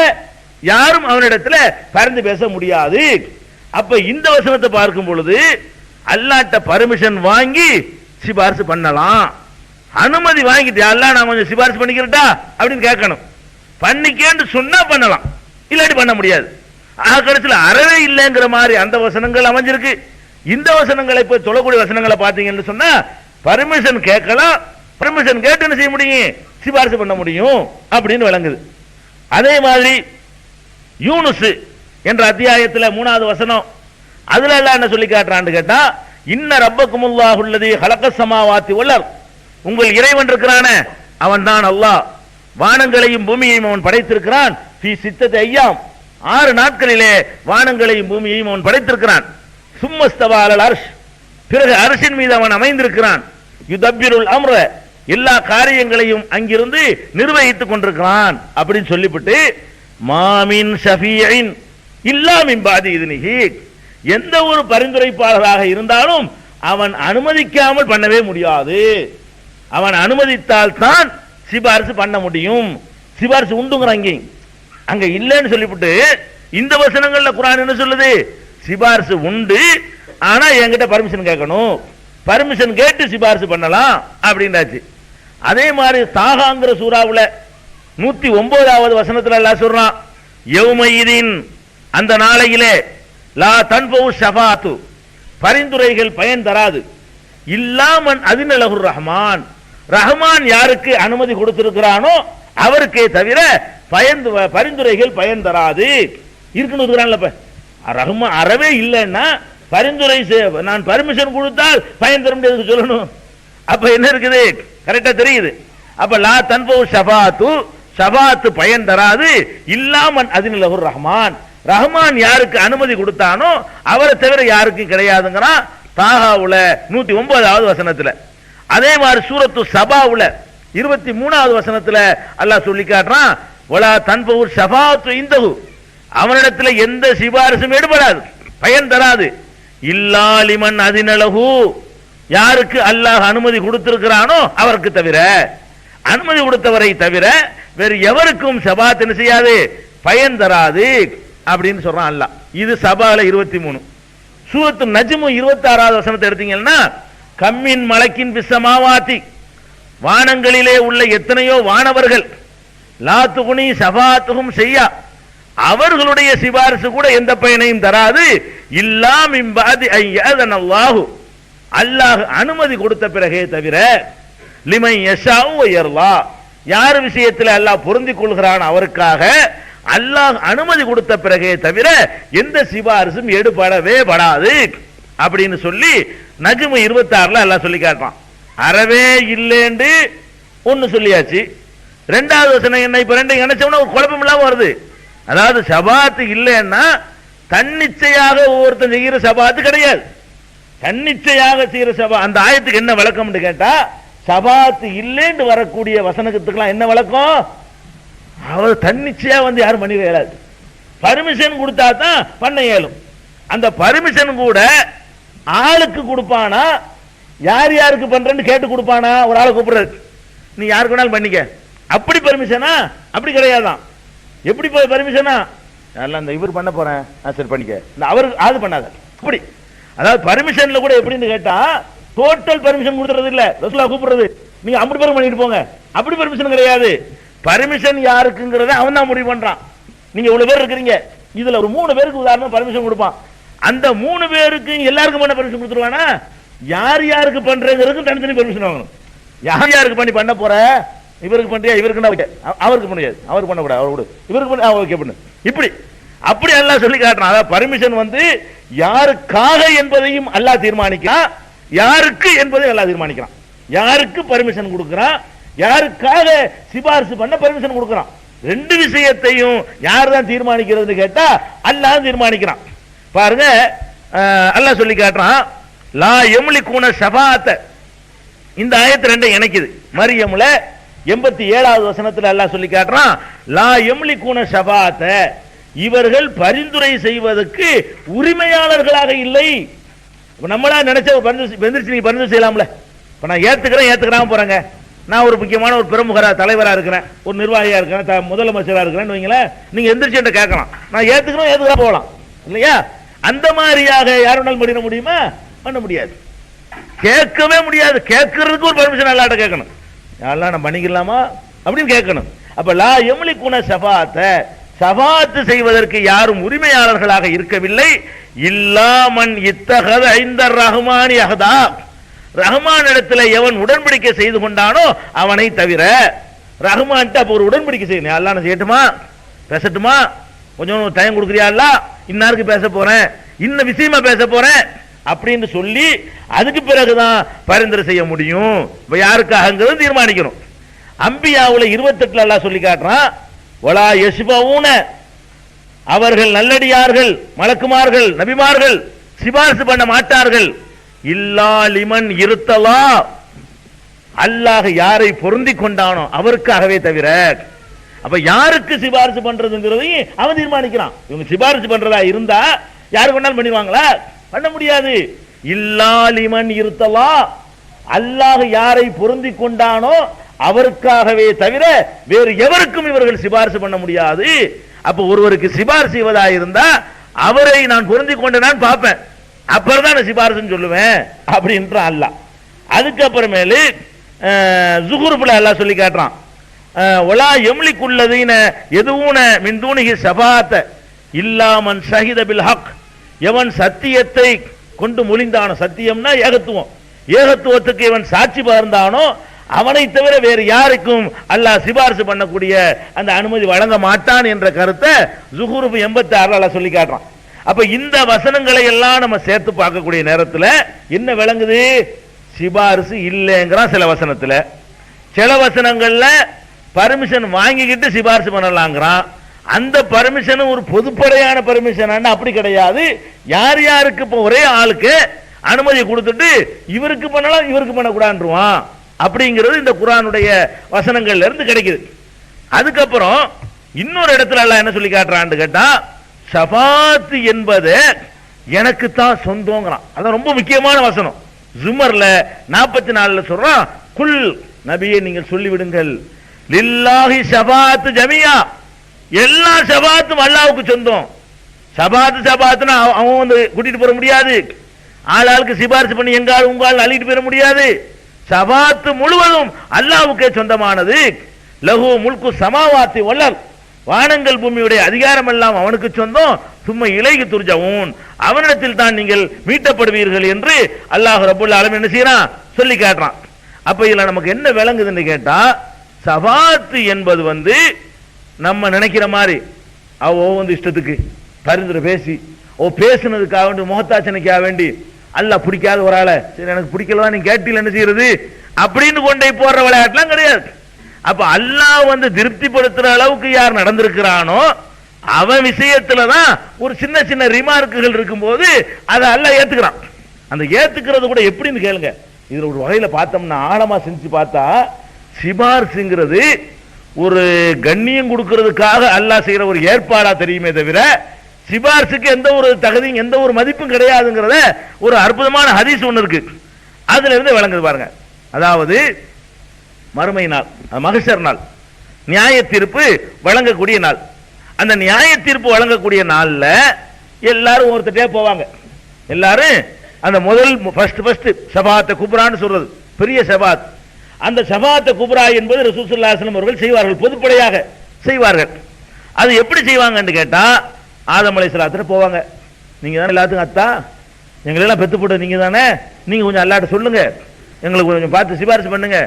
யாரும் அவனிடத்துல பரிந்து பேச முடியாது. அப்ப இந்த வசனத்தை பார்க்கும் பொழுது அல்லாஹ்ட்ட பர்மிஷன் வாங்கி சிபாரிசு பண்ணலாம், அனுமதி வாங்கிட்டு அல்லாஹ் நான் கொஞ்சம் சிபாரிசு பண்ணிக்கிறட்டா அப்படின்னு கேட்கணும், பண்ணிக்கேன்னு சொன்னா பண்ணலாம், இல்லாட்டி பண்ண முடியாது. கடைசியில் அறவே இல்லைங்கிற மாதிரி அந்த வசனங்கள் அமைஞ்சிருக்கு. இந்த வசனங்களை இப்ப சொல்லக்கூடிய வசனங்களை பார்த்தீங்கன்னு சொன்னா பர்மிஷன் கேட்கலாம், பர்மிஷன் கேட்டு என்ன செய்ய முடியும், சிபாரிசு பண்ண முடியும் அப்படின்னு விளங்குது. அதே மாதிரி யூனுஸ் என்ற அத்தியாயத்தில் 3வது வசனம், அதுல எல்லாம் என்ன சொல்லி காட்டுறான்னு கேட்டா, இன்ன ரப்பக்குமுல்லாஹு அல்லதி ஹலகஸ் ஸமாவாத்தி வல் அர்த், உங்கள் இறைவன் இருக்கிறானே அவன் தான் அல்லாஹ், வானங்களையும் பூமியையும் அவன் படைத்திருக்கிறான், ஃபீ சித்தத்தி ஐயாம், 6 நாட்களிலே வானங்களையும் பூமியையும் அவன் படைத்திருக்கிறான், சும்மஸ்தவா அலல் அர்ஷ், பிறகு அர்ஷின் மீது அவன் அமைந்திருக்கிறான், யுதப்பிருல் அம்ர, எல்லா காரியங்களையும் அங்கிருந்து நிர்வகித்துக் கொண்டிருக்கிறான் அப்படின்னு சொல்லிவிட்டு, மாமின் ஷஃபீஇன் இல்லா மின் பாதி இத்னிஹி, எந்த ஒரு பரிந்துரைப்பாளராக இருந்தாலும் அவன் அனுமதிக்காமல் பண்ணவே முடியாது, அவன் அனுமதித்தால் தான் சிபாரிசு பண்ண முடியும். சிபாரிசு உண்டுங்கிறாங்க, அங்க இல்லைன்னு சொல்லிவிட்டு இந்த வசனங்கள்ல குர்ஆன் என்ன சொல்லுது? சிபாரிசு உண்டு, ஆனா என்கிட்ட பர்மிஷன் கேட்கணும், பர்மிஷன் கேட்டு சிபாரிசு பண்ணலாம் அப்படின்றாச்சு. அதே மாதிரி தாகாங்கிற சூறாவுல 109வது வசனத்துல அல்லாஹ் சொல்றான், யௌமையிதின் அந்த நாளையிலே லா தன்பவு ஷஃபாத்து பரிந்துரைகள் பயன் தராது, இல்லாமன் அதினலகுர் ரஹ்மான் ரஹ்மான் யாருக்கு அனுமதி கொடுத்திருக்கிறானோ அவருக்கே தவிர பரிந்துரைகள் பயன் தராது. இருக்குன்னு ரஹ்மான் அறவே இல்லைன்னா பரிந்துரை நான் பர்மிஷன் கொடுத்தால் பயன் தர முடியாது சொல்லணும். அப்ப என்ன இருக்குது? கரெக்டா தெரியுது. அப்ப லா தன்பவு ஷஃபாத்து ஷஃபாத்து பயன் தராது, இல்லாமன் அதினலகுர் ரஹ்மான் ரஹ்மான் யாருக்கு அனுமதி கொடுத்தானோ அவரை தவிர யாருக்கும் கிடையாதுங்கிறான் தாகாவுல 109வது வசனத்துல. அதே மாதிரி சூரத்து சபாவுல 23வது வசனத்துல அல்லாஹ் சொல்லி காட்டுறான், வலா தன்பவு ஷஃபாத்து இந்தஹு அவனிடத்துல எந்த சிபாரிசும் எடுபடாது, பயன் தராது, இல்லா லிமன் அதினலஹு யாருக்கு அல்லாஹ் அனுமதி கொடுத்திருக்கிறானோ அவருக்கு தவிர, அனுமதி கொடுத்தவரை தவிர வேறு எவருக்கும் ஷஃபாத் என்ன செய்யாது, பயன் தராது அப்படின்னு சொல்றான் அல்லாஹ். இது சபால 23. சூரத்து நஜ்மு 26வது வசனத்தை எடுத்தீங்கன்னா, கம்மின் மலக்கின் பிஸ்ஸமாவாத்தி வானங்களிலே உள்ள எத்தனையோ வானவர்கள் லா துகுனி ஷஃபாத்துஹும் செய்யா அவர்களுடைய சிபாரிசு கூட எந்த பயனையும் தராது, இல்லா மின் பாதி அய்யதன அல்லாஹு அல்லாஹ் அனுமதி கொடுத்த பிறகே தவிர, லிமன் யஷாஉ வயர்லா யார் விஷயத்தில் அல்லாஹ் பொருந்திக் கொள்கிறான் அவருக்காக அல்லாஹ் அனுமதி கொடுத்த பிறகே தவிர எந்த சிபாரிசும் எடுபடவே படாது அப்படின்னு சொல்லி நஜ்மு 26ல அல்லாஹ் சொல்லி காட்டுறான். அறவே இல்லேன்னு ஒன்னு சொல்லியாச்சு. ரெண்டாவது வசனம் என்ன? இப்ப ரெண்டு இணைச்சோம்னா ஒரு குழப்பம் இல்லாம வருது. அதாவது ஷஃபாத்து இல்லைன்னா தன்னிச்சையாக ஒவ்வொருத்தன் செய்கிற ஷஃபாத்து கிடையாது, தன்னிச்சையாக செய்கிற ஷஃபா. அந்த ஆயத்துக்கு என்ன விளக்கம்னு கேட்டா, ஷஃபாத்து இல்லேன்னு வரக்கூடிய வசனத்துக்குலாம் என்ன விளக்கம்? அவர் தன்னிச்சையா யாரும் பண்ணிட இயலாது, பர்மிஷன் கொடுத்தா தான் பண்ண இயலும். அந்த பர்மிஷன் கூட ஆளுக்கு கொடுப்பானா, யார் யாருக்கு பண்றேன்னு கேட்டு கொடுப்பானா? ஒரு ஆளை கூப்பிடுறது, நீ யாருக்கு வேணாலும் பண்ணிக்க, அப்படி பர்மிஷனா? அப்படி கிடையாதான். எப்படி பர்மிஷனா? அந்த இவர் பண்ண போறேன், சரி பண்ணிக்க, அவருக்கு அது பண்ணாத அப்படி. அதாவது பர்மிஷன்ல கூட எப்படின்னு கேட்டா, டோட்டல் பர்மிஷன் கொடுத்துறது இல்ல, ரசூலா கூப்பிடுறது, நீங்க 50 பேர் பண்ணிட்டு போங்க, அப்படி பர்மிஷன் கிடையாது. பர்மிஷன் யாருக்குங்கிறத அவன் தான் முடிவு பண்றான். நீங்க இவ்வளவு பேர் இருக்கிறீங்க, இதுல ஒரு 3 பேருக்கு உதாரணம் பர்மிஷன் கொடுப்பான். அந்த 3 பேருக்கு எல்லாருக்கும் பண்ண பர்மிஷன் கொடுத்துருவானா? யார் யாருக்கு பண்றதுக்கு தனித்தனி பர்மிஷன் வாங்கணும். யார் யாருக்கு பண்ண போற, இவருக்கு பண்றியா, இவருக்கு அவருக்கு முடியாது, அவருக்கு பண்ணக்கூடாது, அவர் கூட இவருக்கு பண்ண ஓகே பண்ணு, இப்படி அப்படி அல்லாஹ் சொல்லி காட்டுறான். அதாவது பர்மிஷன் யாருக்காக என்பதையும் அல்லாஹ் தீர்மானிக்கிறான், யாருக்கு என்பதையும் அல்லாஹ் தீர்மானிக்கிறான். யாருக்கு பர்மிஷன் கொடுக்கிறான், யாருக்காக சிபாரிசு பண்ண பர்மிஷன் கொடுக்கிறான். ரெண்டு விஷயத்தையும் யார் தான் தீர்மானிக்கிறது கேட்டா அல்லாஹ் தீர்மானிக்கிறான். பாருங்க, அல்லாஹ் சொல்லி காட்டுறான், லா யம்லிகுன ஷஃபாஅத்த. இந்த ஆயத்து ரெண்டை இணைக்குது. மரியம்ல 87வது வசனத்துல அல்லாஹ் சொல்லி காட்டுறான், லா யம்லிகுன ஷஃபாஅத்த இவர்கள் பரிந்துரை செய்வதற்கு உரிமையாளர்களாக இல்லை. நம்மளா நினைச்ச பரிந்துரை பரிந்துரை செய்யலாம்ல. இப்ப நான் ஏத்துக்கிறேன் போறாங்க, நான் ஒரு முக்கியமான ஒரு பிரமுகரா தலைவரா இருக்கிறேன், ஒரு நிர்வாகியா இருக்கிறேன், முதலமைச்சரா இருக்கிறேன்னு வைங்களேன், நீங்க எந்திரிச்சு கேட்கலாம், நான் ஏத்துக்கிறேன் போகலாம் இல்லையா? அந்த மாதிரியாக யார் வேணாலும் பண்ணிட முடியுமா? பண்ண முடியாது, கேட்கவே முடியாது. கேட்கறதுக்கு ஒரு பர்மிஷன் அல்லாஹ்ட்ட கேட்கணும், யாரெல்லாம் நான் பண்ணிக்கலாமா அப்படின்னு கேட்கணும். அப்ப லா யம்லிகுன ஷஃபாஅத்த ஷஃபாஅத் செய்வதற்கு யாரும் உரிமையாளர்களாக இருக்கவில்லை. இல்லாமன் இத்தகத ஐந்தர் ரஹ்மானி அஹதா ரஹ்மான் இடத்துல எவன் உடன்படிக்கை செய்து கொண்டானோ அவனை தவிர. ரஹ்மான் அப்ப ஒரு உடன்படிக்கை செய்யணும், அல்லாஹ் நான் செய்யட்டுமா, பேசட்டுமா, கொஞ்சம் டைம் கொடுக்குறியா, இன்னாருக்கு பேச போறேன், இன்ன விஷயமா பேச போறேன் அப்படின்னு சொல்லி அதுக்கு பிறகுதான் பரிந்துரை செய்ய முடியும். இப்ப யாருக்காக தீர்மானிக்கணும். அம்பியாவுல 28 அல்லாஹ் சொல்லி காட்டுறான், வலா யஷ்பவுன அவர்கள் நல்லடியார்கள், மலக்குமார்கள், நபிமார்கள் சிபாரிசு பண்ண மாட்டார்கள். இல்லா லிமன் இருத்தலா அல்லாஹ் யாரை பொருந்தி கொண்டானோ அவருக்காகவே தவிர. அப்ப யாருக்கு சிபாரிசு பண்றதுங்கிறதையும் அவன் தீர்மானிக்கிறான். இவங்க சிபாரிசு பண்றதா இருந்தா யாருக்கு வேணாலும் பண்ணிடுவாங்களா? பண்ண முடியாது. இல்லா லிமன் இருத்தலா அல்லாஹ் யாரை பொருந்தி கொண்டானோ அவருக்காகவே தவிர வேறு எவருக்கும் இவர்கள் சிபாரிசு பண்ண முடியாது. அப்ப ஒருவருக்கு சிபாரிசு செய்வதா இருந்தா அவரை நான் பொருந்தி கொண்டு நான் பார்ப்பேன், அப்புறம் தான் சிபாரிசுன்னு சொல்லுவேன் அப்படின்ற அல்லாஹ். அதுக்கப்புறமேலு ஜுஹுருஃப்ல அல்லாஹ் சொல்லி காட்டுறான், வலா யம்லிகுல்லதீன யதுன மின் தூனிஹி ஷஃபாஅத்த இல்லா மன் ஷஹித பில் ஹக், எவன் சத்தியத்தை கொண்டு மொழிந்தானோ, சத்தியம்னா ஏகத்துவம், ஏகத்துவத்துக்கு இவன் சாட்சி பகர்ந்தானோ அவனை தவிர வேறு யாருக்கும் அல்லாஹ் சிபாரிசு பண்ணக்கூடிய அந்த அனுமதி வழங்க மாட்டான் என்ற கருத்தை ஜுஹுருஃப் 86 அல்லாஹ் சொல்லி காட்டுறான். அப்ப இந்த வசனங்களை எல்லாம் நம்ம சேர்த்து பார்க்கக்கூடிய நேரத்தில் என்ன விளங்குது? சிபாரிசு இல்லைங்கிறான் சில வசனத்துல, சில வசனங்கள்ல பர்மிஷன் வாங்கிக்கிட்டு சிபாரிசு பண்ணலாங்கிறான். அந்த பர்மிஷன் ஒரு பொதுப்படையான பர்மிஷன் அப்படி கிடையாது. யார் யாருக்கு இப்போ ஒரே ஆளுக்கு அனுமதி கொடுத்துட்டு இவருக்கு பண்ணலாம் இவருக்கு பண்ணக்கூடாதுவான் அப்படிங்கிறது இந்த குர்ஆனுடைய வசனங்கள்ல இருந்து கிடைக்குது. அதுக்கப்புறம் இன்னொரு இடத்துல எல்லாம் என்ன சொல்லி காட்டுறான்னு கேட்டா, ஷஃபாத் என்பது எனக்கு தான் சொந்தங்கிறான். அதான் ரொம்ப முக்கியமான வசனம். ஜுமர்ல 44ல சொல்றான், குல் நபியே நீங்கள் சொல்லிவிடுங்கள், லில்லாஹி ஷஃபாத் ஜமியா, எல்லா ஷஃபாத்தும் அல்லாஹ்வுக்கு சொந்தம். ஷஃபாத்னா அவன் வந்து கூட்டிட்டு போற முடியாது, ஆளாளுக்கு சிபாரிசு பண்ணி எங்கால் உங்கால் அள்ளிட்டு போயிட முடியாது. ஷஃபாத் முழுவதும் அல்லாஹ்வுக்கே சொந்தமானது. லஹு முல்கு சமாவாத்தி வல்லல், வானங்கள் பூமியுடைய அதிகாரம் எல்லாம் அவனுக்கு சொந்தம். சும்மா இலைக்கு துர்ஜவுன், அவனிடத்தில் தான் நீங்கள் மீட்டப்படுவீர்கள் என்று அல்லாஹ் ரப்பல் ஆலமீன் என்ன செய்யறான் சொல்லி காட்டுறான். அப்ப இதுல நமக்கு என்ன விளங்குதுன்னு கேட்டா, ஷஃபாத் என்பது வந்து நம்ம நினைக்கிற மாதிரி அவ வந்து இஷ்டத்துக்கு பரிந்துரை பேசி பேசுனதுக்காக வேண்டி முகத்தாச்சனைக்காக வேண்டி அல்லாஹ் பிடிக்காத ஒரு ஆளை சரி எனக்கு பிடிக்கலவா நீ கேட்டீங்க என்ன செய்யறது அப்படின்னு கொண்டே போற விளையாட்டுலாம் கிடையாது. அப்ப அல்லாஹ் வந்து திருப்திப்படுத்துற அளவுக்கு யார் நடந்திருக்கிறானோ அவன் விஷயத்துலதான் ஒரு சின்ன சின்ன ரிமார்க்குகள் இருக்கும்போது அதை அல்லாஹ் ஏத்துக்கிறான். அந்த ஏத்துக்கிறது கூட எப்படின்னு கேளுங்க. இதுல ஒரு வகையில பார்த்தோம்னா ஆழமா செஞ்சு பார்த்தா, சிபாரிசுங்கிறது ஒரு கண்ணியம் கொடுக்கிறதுக்காக அல்லாஹ் செய்யற ஒரு ஏற்பாடா தெரியுமே தவிர சிபாரிசுக்கு எந்த ஒரு தகுதியும் எந்த ஒரு மதிப்பும் கிடையாதுங்கிறத ஒரு அற்புதமான ஹதீஸ் ஒன்று இருக்கு, அதுல இருந்து விளங்குது பாருங்க. அதாவது மறுமை நாள், மஹ்ஷர் நாள், நியாய தீர்ப்பு வழங்கக்கூடிய நாள். அந்த நியாய தீர்ப்பு வழங்கக்கூடிய நாள்ல எல்லாரும் ஒருத்தட்டே போவாங்க. எல்லாரும் அந்த முதல் ஃபர்ஸ்ட் ஷஃபாஅத் குப்ரான்னு சொல்றது பெரிய ஷஃபாஅத். அந்த ஷஃபாஅத் குப்ரா என்பது ரசூல் ஸல்லல்லாஹு அலைஹி வஸல்லம் அவர்கள் செய்வார்கள், பொதுப்படையாக செய்வார்கள். அது எப்படி செய்வாங்கன்னு கேட்டா, ஆதம் அலைஹிஸ்ஸலாத்துல போவாங்க. நீங்க தானே எல்லாத்துக்கும் அத்தா, எங்களெல்லாம் பெத்து போட்டு நீங்க தானே, நீங்க கொஞ்சம் அல்லாஹ்ட்ட சொல்லுங்க, எங்களுக்கு கொஞ்சம் பார்த்து சிபாரிசு பண்ணுங்க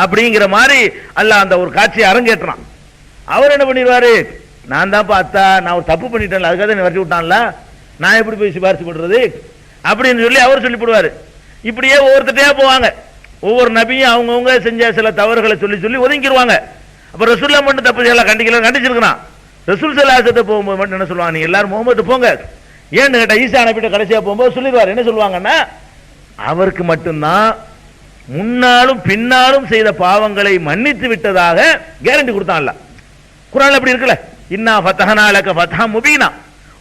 அப்படிங்கிற மாதிரி அல்லாஹ் அந்த ஒரு காட்சியை அரங்கேற்றான். அவர் என்ன பண்ணிடுவாரு, நான் தான்ப்பா அத்தா, நான் ஒரு தப்பு பண்ணிட்டேன்ல, அதுக்காக தான் வரட்டி விட்டான்ல, நான் எப்படி போய் சிபாரிசு பண்றது அப்படின்னு சொல்லி அவர் சொல்லி போடுவாரு. இப்படியே ஒவ்வொருத்தையா போவாங்க. ஒவ்வொரு நபியும் அவங்கவுங்க செஞ்ச சில தவறுகளை சொல்லி சொல்லி ஒதுங்கிடுவாங்க. அப்ப ரசூல்லா மட்டும் தப்பு செய்யலாம் கண்டிச்சிருக்கிறான். ரசூல் ஸல்லல்லாஹு அலைஹி வஸல்லம் போகும்போது மட்டும் என்ன சொல்லுவாங்க, நீங்க எல்லாரும் முகமது போங்க ஏன்னு கேட்டா, ஈசா அனுப்பிட்டு கடைசியா போகும்போது சொல்லிடுவார். என்ன சொல்லுவாங்கன்னா, அவருக்கு மட்டும்தான் முன்னாலும் பின்னாலும் செய்த பாவங்களை மன்னித்து விட்டதாக கேரண்டி கொடுத்தான்ல. குர்ஆன்ல அப்படி இருக்குல்ல, இன்னா ஃபதஹனா லக ஃபத்ஹம் முபீனா,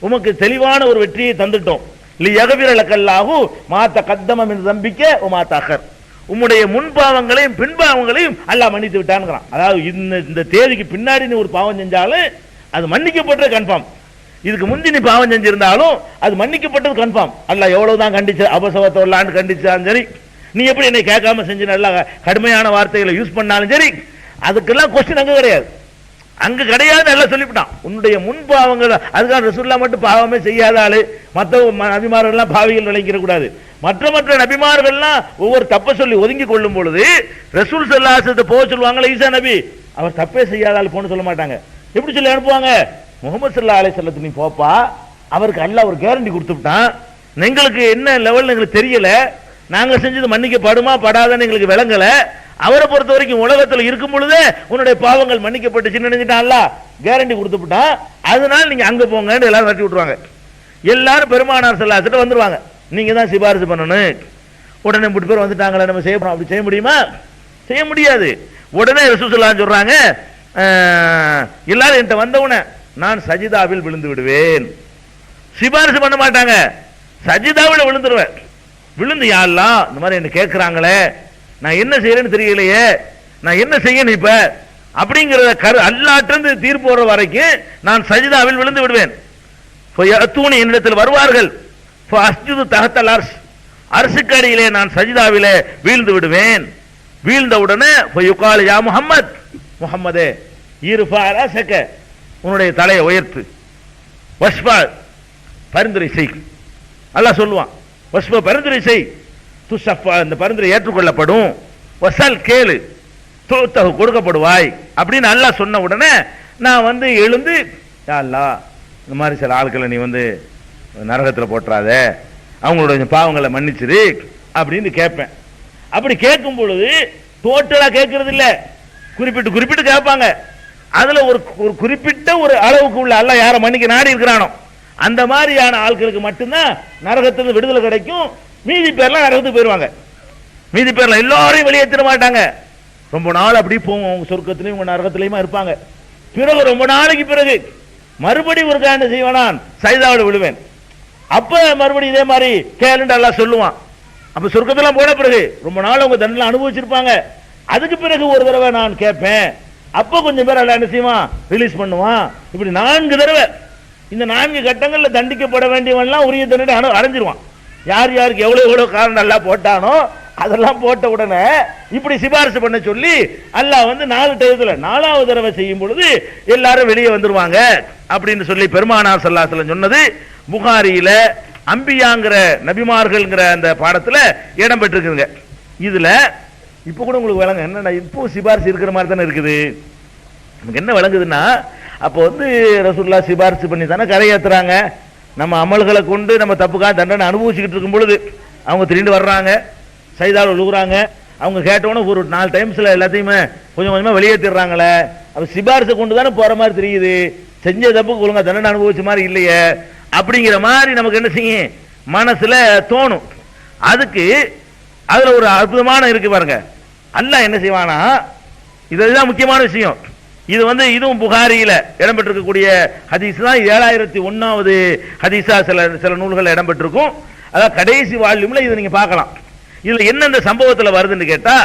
உமக்கு தெளிவான ஒரு வெற்றியை தந்துட்டோம். லியக்ஃபிர லக்கல்லாஹு மா தகத்தம மின் ஸம்பிக வ மா தஅக்கர், உம்முடைய முன்பாவங்களையும் பின்பாவங்களையும் அல்லாஹ் மன்னித்து விட்டான்ங்கறான். அதாவது இந்த தேதிக்கு பின்னாடி நீ ஒரு பாவம் செஞ்சாலும் அது மன்னிக்கப்பட்டது கன்ஃபார்ம், இதுக்கு முந்தி நீ பாவம் செஞ்சிருந்தாலும் அது மன்னிக்கப்பட்டது கன்ஃபார்ம். அல்லாஹ் எவ்வளவுதான் கண்டிச்சு அபசவத்தோல்லான்னு கண்டிச்சாலும் சரி, நீ எப்படி என்னை கேட்காம செஞ்சு நல்லா கடுமையான வார்த்தைகளை யூஸ் பண்ணாலும் சரி, அதுக்கெல்லாம் கொஸ்டின் அங்க கிடையாது, அங்க கிடையாது. எல்லாம் சொல்லிவிட்டான் உன்னுடைய முன்பாவங்கள். அதுக்காக ரசூலுல்லாஹ் மட்டும் பாவமே செய்யாத ஆளு, மற்ற நபிமார்கள்லாம் பாவிகள் விளைக்கிற கூடாது. மற்ற நபிமார்கள்லாம் ஒவ்வொரு தப்பை சொல்லி ஒதுங்கி கொள்ளும் பொழுது ரசூல் ஸல்லல்லாஹு அலைஹி வஸல்லம் போக சொல்லுவாங்களா, ஈசா நபி அவர் தப்பே செய்யாத ஆள் போன்னு சொல்ல மாட்டாங்க. எப்படி சொல்லி அனுப்புவாங்க, முஹம்மது ஸல்லல்லாஹு அலைஹி வஸல்லம் நீ போப்பா, அவருக்கு அல்லாஹ் ஒரு கேரண்டி கொடுத்துட்டான், எங்களுக்கு என்ன லெவல் எங்களுக்கு தெரியல, நாங்க செஞ்சது மன்னிக்கப்படுமா படாதன்னு எங்களுக்கு விளங்கல, அவரை பொறுத்த வரைக்கும் உலகத்தில் இருக்கும் பொழுதே உன்னுடைய பாவங்கள் மன்னிக்கப்பட்டுச்சுன்னு நினைச்சிட்டான்ல, கேரண்டி கொடுத்துட்டான், அதனால நீங்க அங்க போங்கன்னு எல்லாரும் வரட்டி விட்டுருவாங்க. எல்லாரும் பெருமானார் ஸல்லல்லாஹு அலைஹி வஸல்லம் வந்துருவாங்க, நீங்க தான் சிபாரிசு பண்ணணும். உடனே 3 பேர் வந்துட்டாங்களே, நம்ம செய்ய அப்படி செய்ய முடியுமா? செய்ய முடியாது. உடனே ரசூல் ஸல்லல்லாஹு அலைஹி வஸல்லம் சொல்றாங்க, எல்லாரும் என்கிட்ட வந்தவுடனே நான் சஜிதாவில் விழுந்து விடுவேன். சிபாரிசு பண்ண மாட்டாங்க, சஜிதாவில் விழுந்துருவேன். விழுந்து யா அல்லாஹ் இந்த மாதிரி என்ன கேட்கிறாங்களே, நான் என்ன செய்யறேன்னு தெரியலையே, நான் என்ன செய்யணும் இப்ப அப்படிங்கறத அல்லாஹ்விலிருந்து தீர்ப்பு வர வரைக்கும் நான் சஜிதாவில் விழுந்து விடுவேன். ஃபயஅத்தூனி, என்னிடத்தில் வருவார்கள். ஃபஅஸ்ஜுது தஹ்தல் அர்ஷ், அர்ஷுக்கு அடியிலே நான் சஜிதாவிலே வீழ்ந்து விடுவேன். வீழ்ந்த உடனே ஃபயுகால் யா முஹம்மத், முஹம்மதே இர்ஃபா ரஸக, உன்னுடைய தலையை உயர்த்து. வஸ்பா, பரிந்துரை செய். அல்லாஹ் சொல்லுவான், வஸ்பா பரிந்துரை செய். துஷஃபா, அந்த பரிந்துரை ஏற்றுக்கொள்ளப்படும். வசல், கேளு. துத்தஹு, கொடுக்கப்படுவாய் அப்படின்னு அல்லாஹ் சொன்ன உடனே நான் வந்து எழுந்து, யா அல்லாஹ் இந்த மாதிரி சில ஆட்களை நீ வந்து நரகத்தில் போட்டுறாத, அவங்களோட பாவங்களை மன்னிச்சிரு அப்படின்னு கேட்பேன். அப்படி கேட்கும் பொழுது டோட்டலா கேட்கறது இல்ல, குறிப்பிட்டு குறிப்பிட்டு கேட்பாங்க. அதுல ஒரு குறிப்பிட்ட ஒரு அளவுக்கு உள்ள அல்லாஹ் யாரை மன்னிக்க நாடி இருக்கிறானோ அந்த மாதிரியான ஆட்களுக்கு மட்டும்தான் நரகத்திலிருந்து விடுதலை கிடைக்கும். மீதி பேர்லாம் நரகத்துக்கு போயிருவாங்க. மீதி பேர்லாம் எல்லாரையும் வெளியேற்ற மாட்டாங்க. ரொம்ப நாள் அப்படி போவோம், அவங்க சொர்க்கத்திலையும் உங்க நரகத்திலையுமா இருப்பாங்க. பிறகு ரொம்ப நாளைக்கு பிறகு மறுபடியும் ஒரு காரணம் செய்வான், சைதாவோடு விழுவேன். அப்ப மறுபடியும் இதே மாதிரி கேளுண்டு எல்லாம் சொல்லுவான். அப்ப சொர்க்கத்தெல்லாம் போன பிறகு ரொம்ப நாள் அவங்க தண்டனை அனுபவிச்சிருப்பாங்க. அதுக்கு பிறகு ஒரு தடவை நான் கேட்பேன். அப்ப கொஞ்சம் பேர் எல்லாம் என்ன செய்வான், ரிலீஸ் பண்ணுவான். இப்படி 4 தடவை, இந்த 4 கட்டங்கள்ல தண்டிக்கப்பட வேண்டியவன்லாம் உரிய தண்டனை அடைஞ்சிருவான். யார் யாருக்கு எவ்வளவு எவ்வளவு காரணம் எல்லாம் போட்டானோ அதெல்லாம் போட்ட உடனே இப்படி சிபாரிசு பண்ண சொல்லி அல்லாஹ் வந்து 4 டயத்துல 4வது தடவை செய்யும் பொழுது எல்லாரும் வெளியே வந்துருவாங்க அப்படின்னு சொல்லி பெருமானார் ஸல்லல்லாஹு அலைஹி வஸல்லம் சொன்னது புகாரியில அம்பியாங்கிற நபிமார்கள்ங்கிற அந்த பாடத்துல இடம் பெற்றிருக்குங்க. இதுல இப்ப கூட உங்களுக்கு விளங்க என்னன்னா, இப்போ சிபாரிசு இருக்கிற மாதிரி தானே இருக்குது. நமக்கு என்ன விளங்குதுன்னா, அப்போ வந்து ரசூலுல்லாஹ் சிபாரிசு பண்ணி தானே கரையேற்றுறாங்க. நம்ம அமல்களை கொண்டு நம்ம தப்புக்காக தண்டனை அனுபவிச்சுக்கிட்டு இருக்கும் பொழுது அவங்க திரும்பி வர்றாங்க, சைதாவில் விழுகுறாங்க. அவங்க கேட்டவொன்னே ஒரு 4 டைம்ஸ்ல எல்லாத்தையுமே கொஞ்சம் கொஞ்சமா வெளியேற்றிடுறாங்களே. அப்ப சிபாரிசை கொண்டு தானே போற மாதிரி தெரியுது, செஞ்ச தப்புக்கு ஒழுங்கா தண்டனை அனுபவிச்ச மாதிரி இல்லையே அப்படிங்கிற மாதிரி நமக்கு என்ன செய்யும், மனசுல தோணும். அதுக்கு அதுல ஒரு அற்புதமான இருக்கு பாருங்க. அல்லாஹ் என்ன செய்வானா, இதுதான் முக்கியமான விஷயம். இது வந்து இதுவும் புகாரியில இடம்பெற்றிருக்கக்கூடிய ஹதீஸ் தான். 7001வது ஹதீஸா சில நூல்கள் இடம்பெற்றிருக்கும். அதாவது கடைசி வால்யூம்ல இதை நீங்க பார்க்கலாம். இதுல என்ன இந்த சம்பவத்துல வருதுன்னு கேட்டா,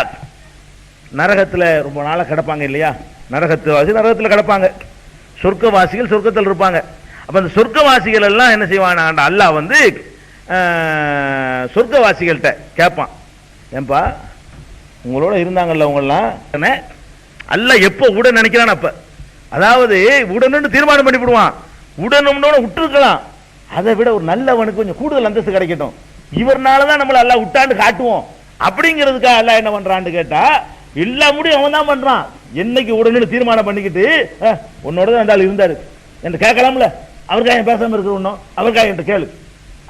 நரகத்துல ரொம்ப நாளா கிடப்பாங்க இல்லையா, நரகத்துல கிடப்பாங்க, சொர்க்கவாசிகள் சொர்க்கத்தில் இருப்பாங்க. அப்ப அந்த சொர்க்கவாசிகள் எல்லாம் என்ன செய்வானா, அல்லாஹ் வந்து சொர்க்கவாசிகள்கிட்ட கேட்பான், ஏன்பா உங்களோட இருந்தாங்கல்ல உங்கெல்லாம், அல்லாஹ் எப்போ உட நினைக்கிறான் அப்ப, அதாவது உடனே தீர்மானம் பண்ணிவிடுவான். உடனும்னு விட்டுருக்கலாம், அதை விட ஒரு நல்லவனுக்கு கொஞ்சம் கூடுதல் அந்தஸ்து கிடைக்கட்டும், இவர்னாலதான் நம்மள அல்லாஹ் விட்டாண்டு காட்டுவோம் அப்படிங்கிறதுக்காக அல்லாஹ் என்ன பண்றான்னு கேட்டா, எல்லா முடியும் அவன் தான் பண்றான். என்னைக்கு உடனே தீர்மானம் பண்ணிக்கிட்டு உன்னோட தான் இருந்தாரு என்று கேட்கலாம்ல, அவருக்காக பேசாம இருக்கிற ஒன்னும் அவருக்காக என்று கேளு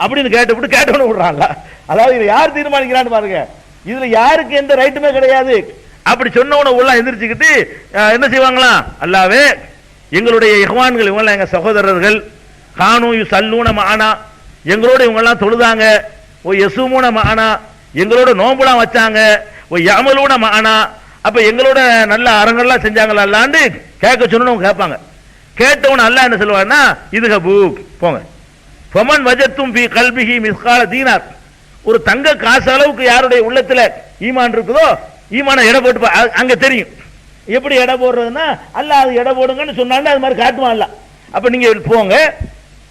அப்படின்னு கேட்டு கேட்டவன விடுறான்ல. அதாவது இதை யார் தீர்மானிக்கிறான்னு பாருங்க, இதுல யாருக்கு எந்த ரைட்டுமே கிடையாது. அப்படி சொன்னவன உள்ள எந்திரிச்சுக்கிட்டு என்ன செய்வாங்களா, அல்லாவே எங்களுடைய இஹ்வான்கள் இவங்க எங்க சகோதரர்கள், கானு யுஸல்லூன மஅனா எங்களோட இவங்க எல்லாம் தொழுதாங்க, ஓ யஸூமுன மஅனா எங்களோட நோம்புலாம் வச்சாங்க, ஓ யஅமலூன மஅனா அப்ப எங்களோட நல்ல அறங்கள்லாம் செஞ்சாங்களா அல்லாண்டு கேட்க சொன்னவங்க கேட்பாங்க. கேட்டவன அல்லாஹ் என்ன சொல்லுவான்னா, இதுஹபு போங்க, ஃபமன் வஜத்தும் ஃபீ கல்பிஹி மிஸ்கால தீனார், ஒரு தங்க காசு அளவுக்கு யாருடைய உள்ளத்துல ஈமான் இருக்குதோ ஈமான எடை போட்டு அங்க தெரியும். எப்படி எடை போடுறதுன்னா, அல்லாஹ் அது எடை போடுங்கன்னு சொன்னாங்க, அது மாதிரி காட்டுவான்ல. அப்ப நீங்க போங்க,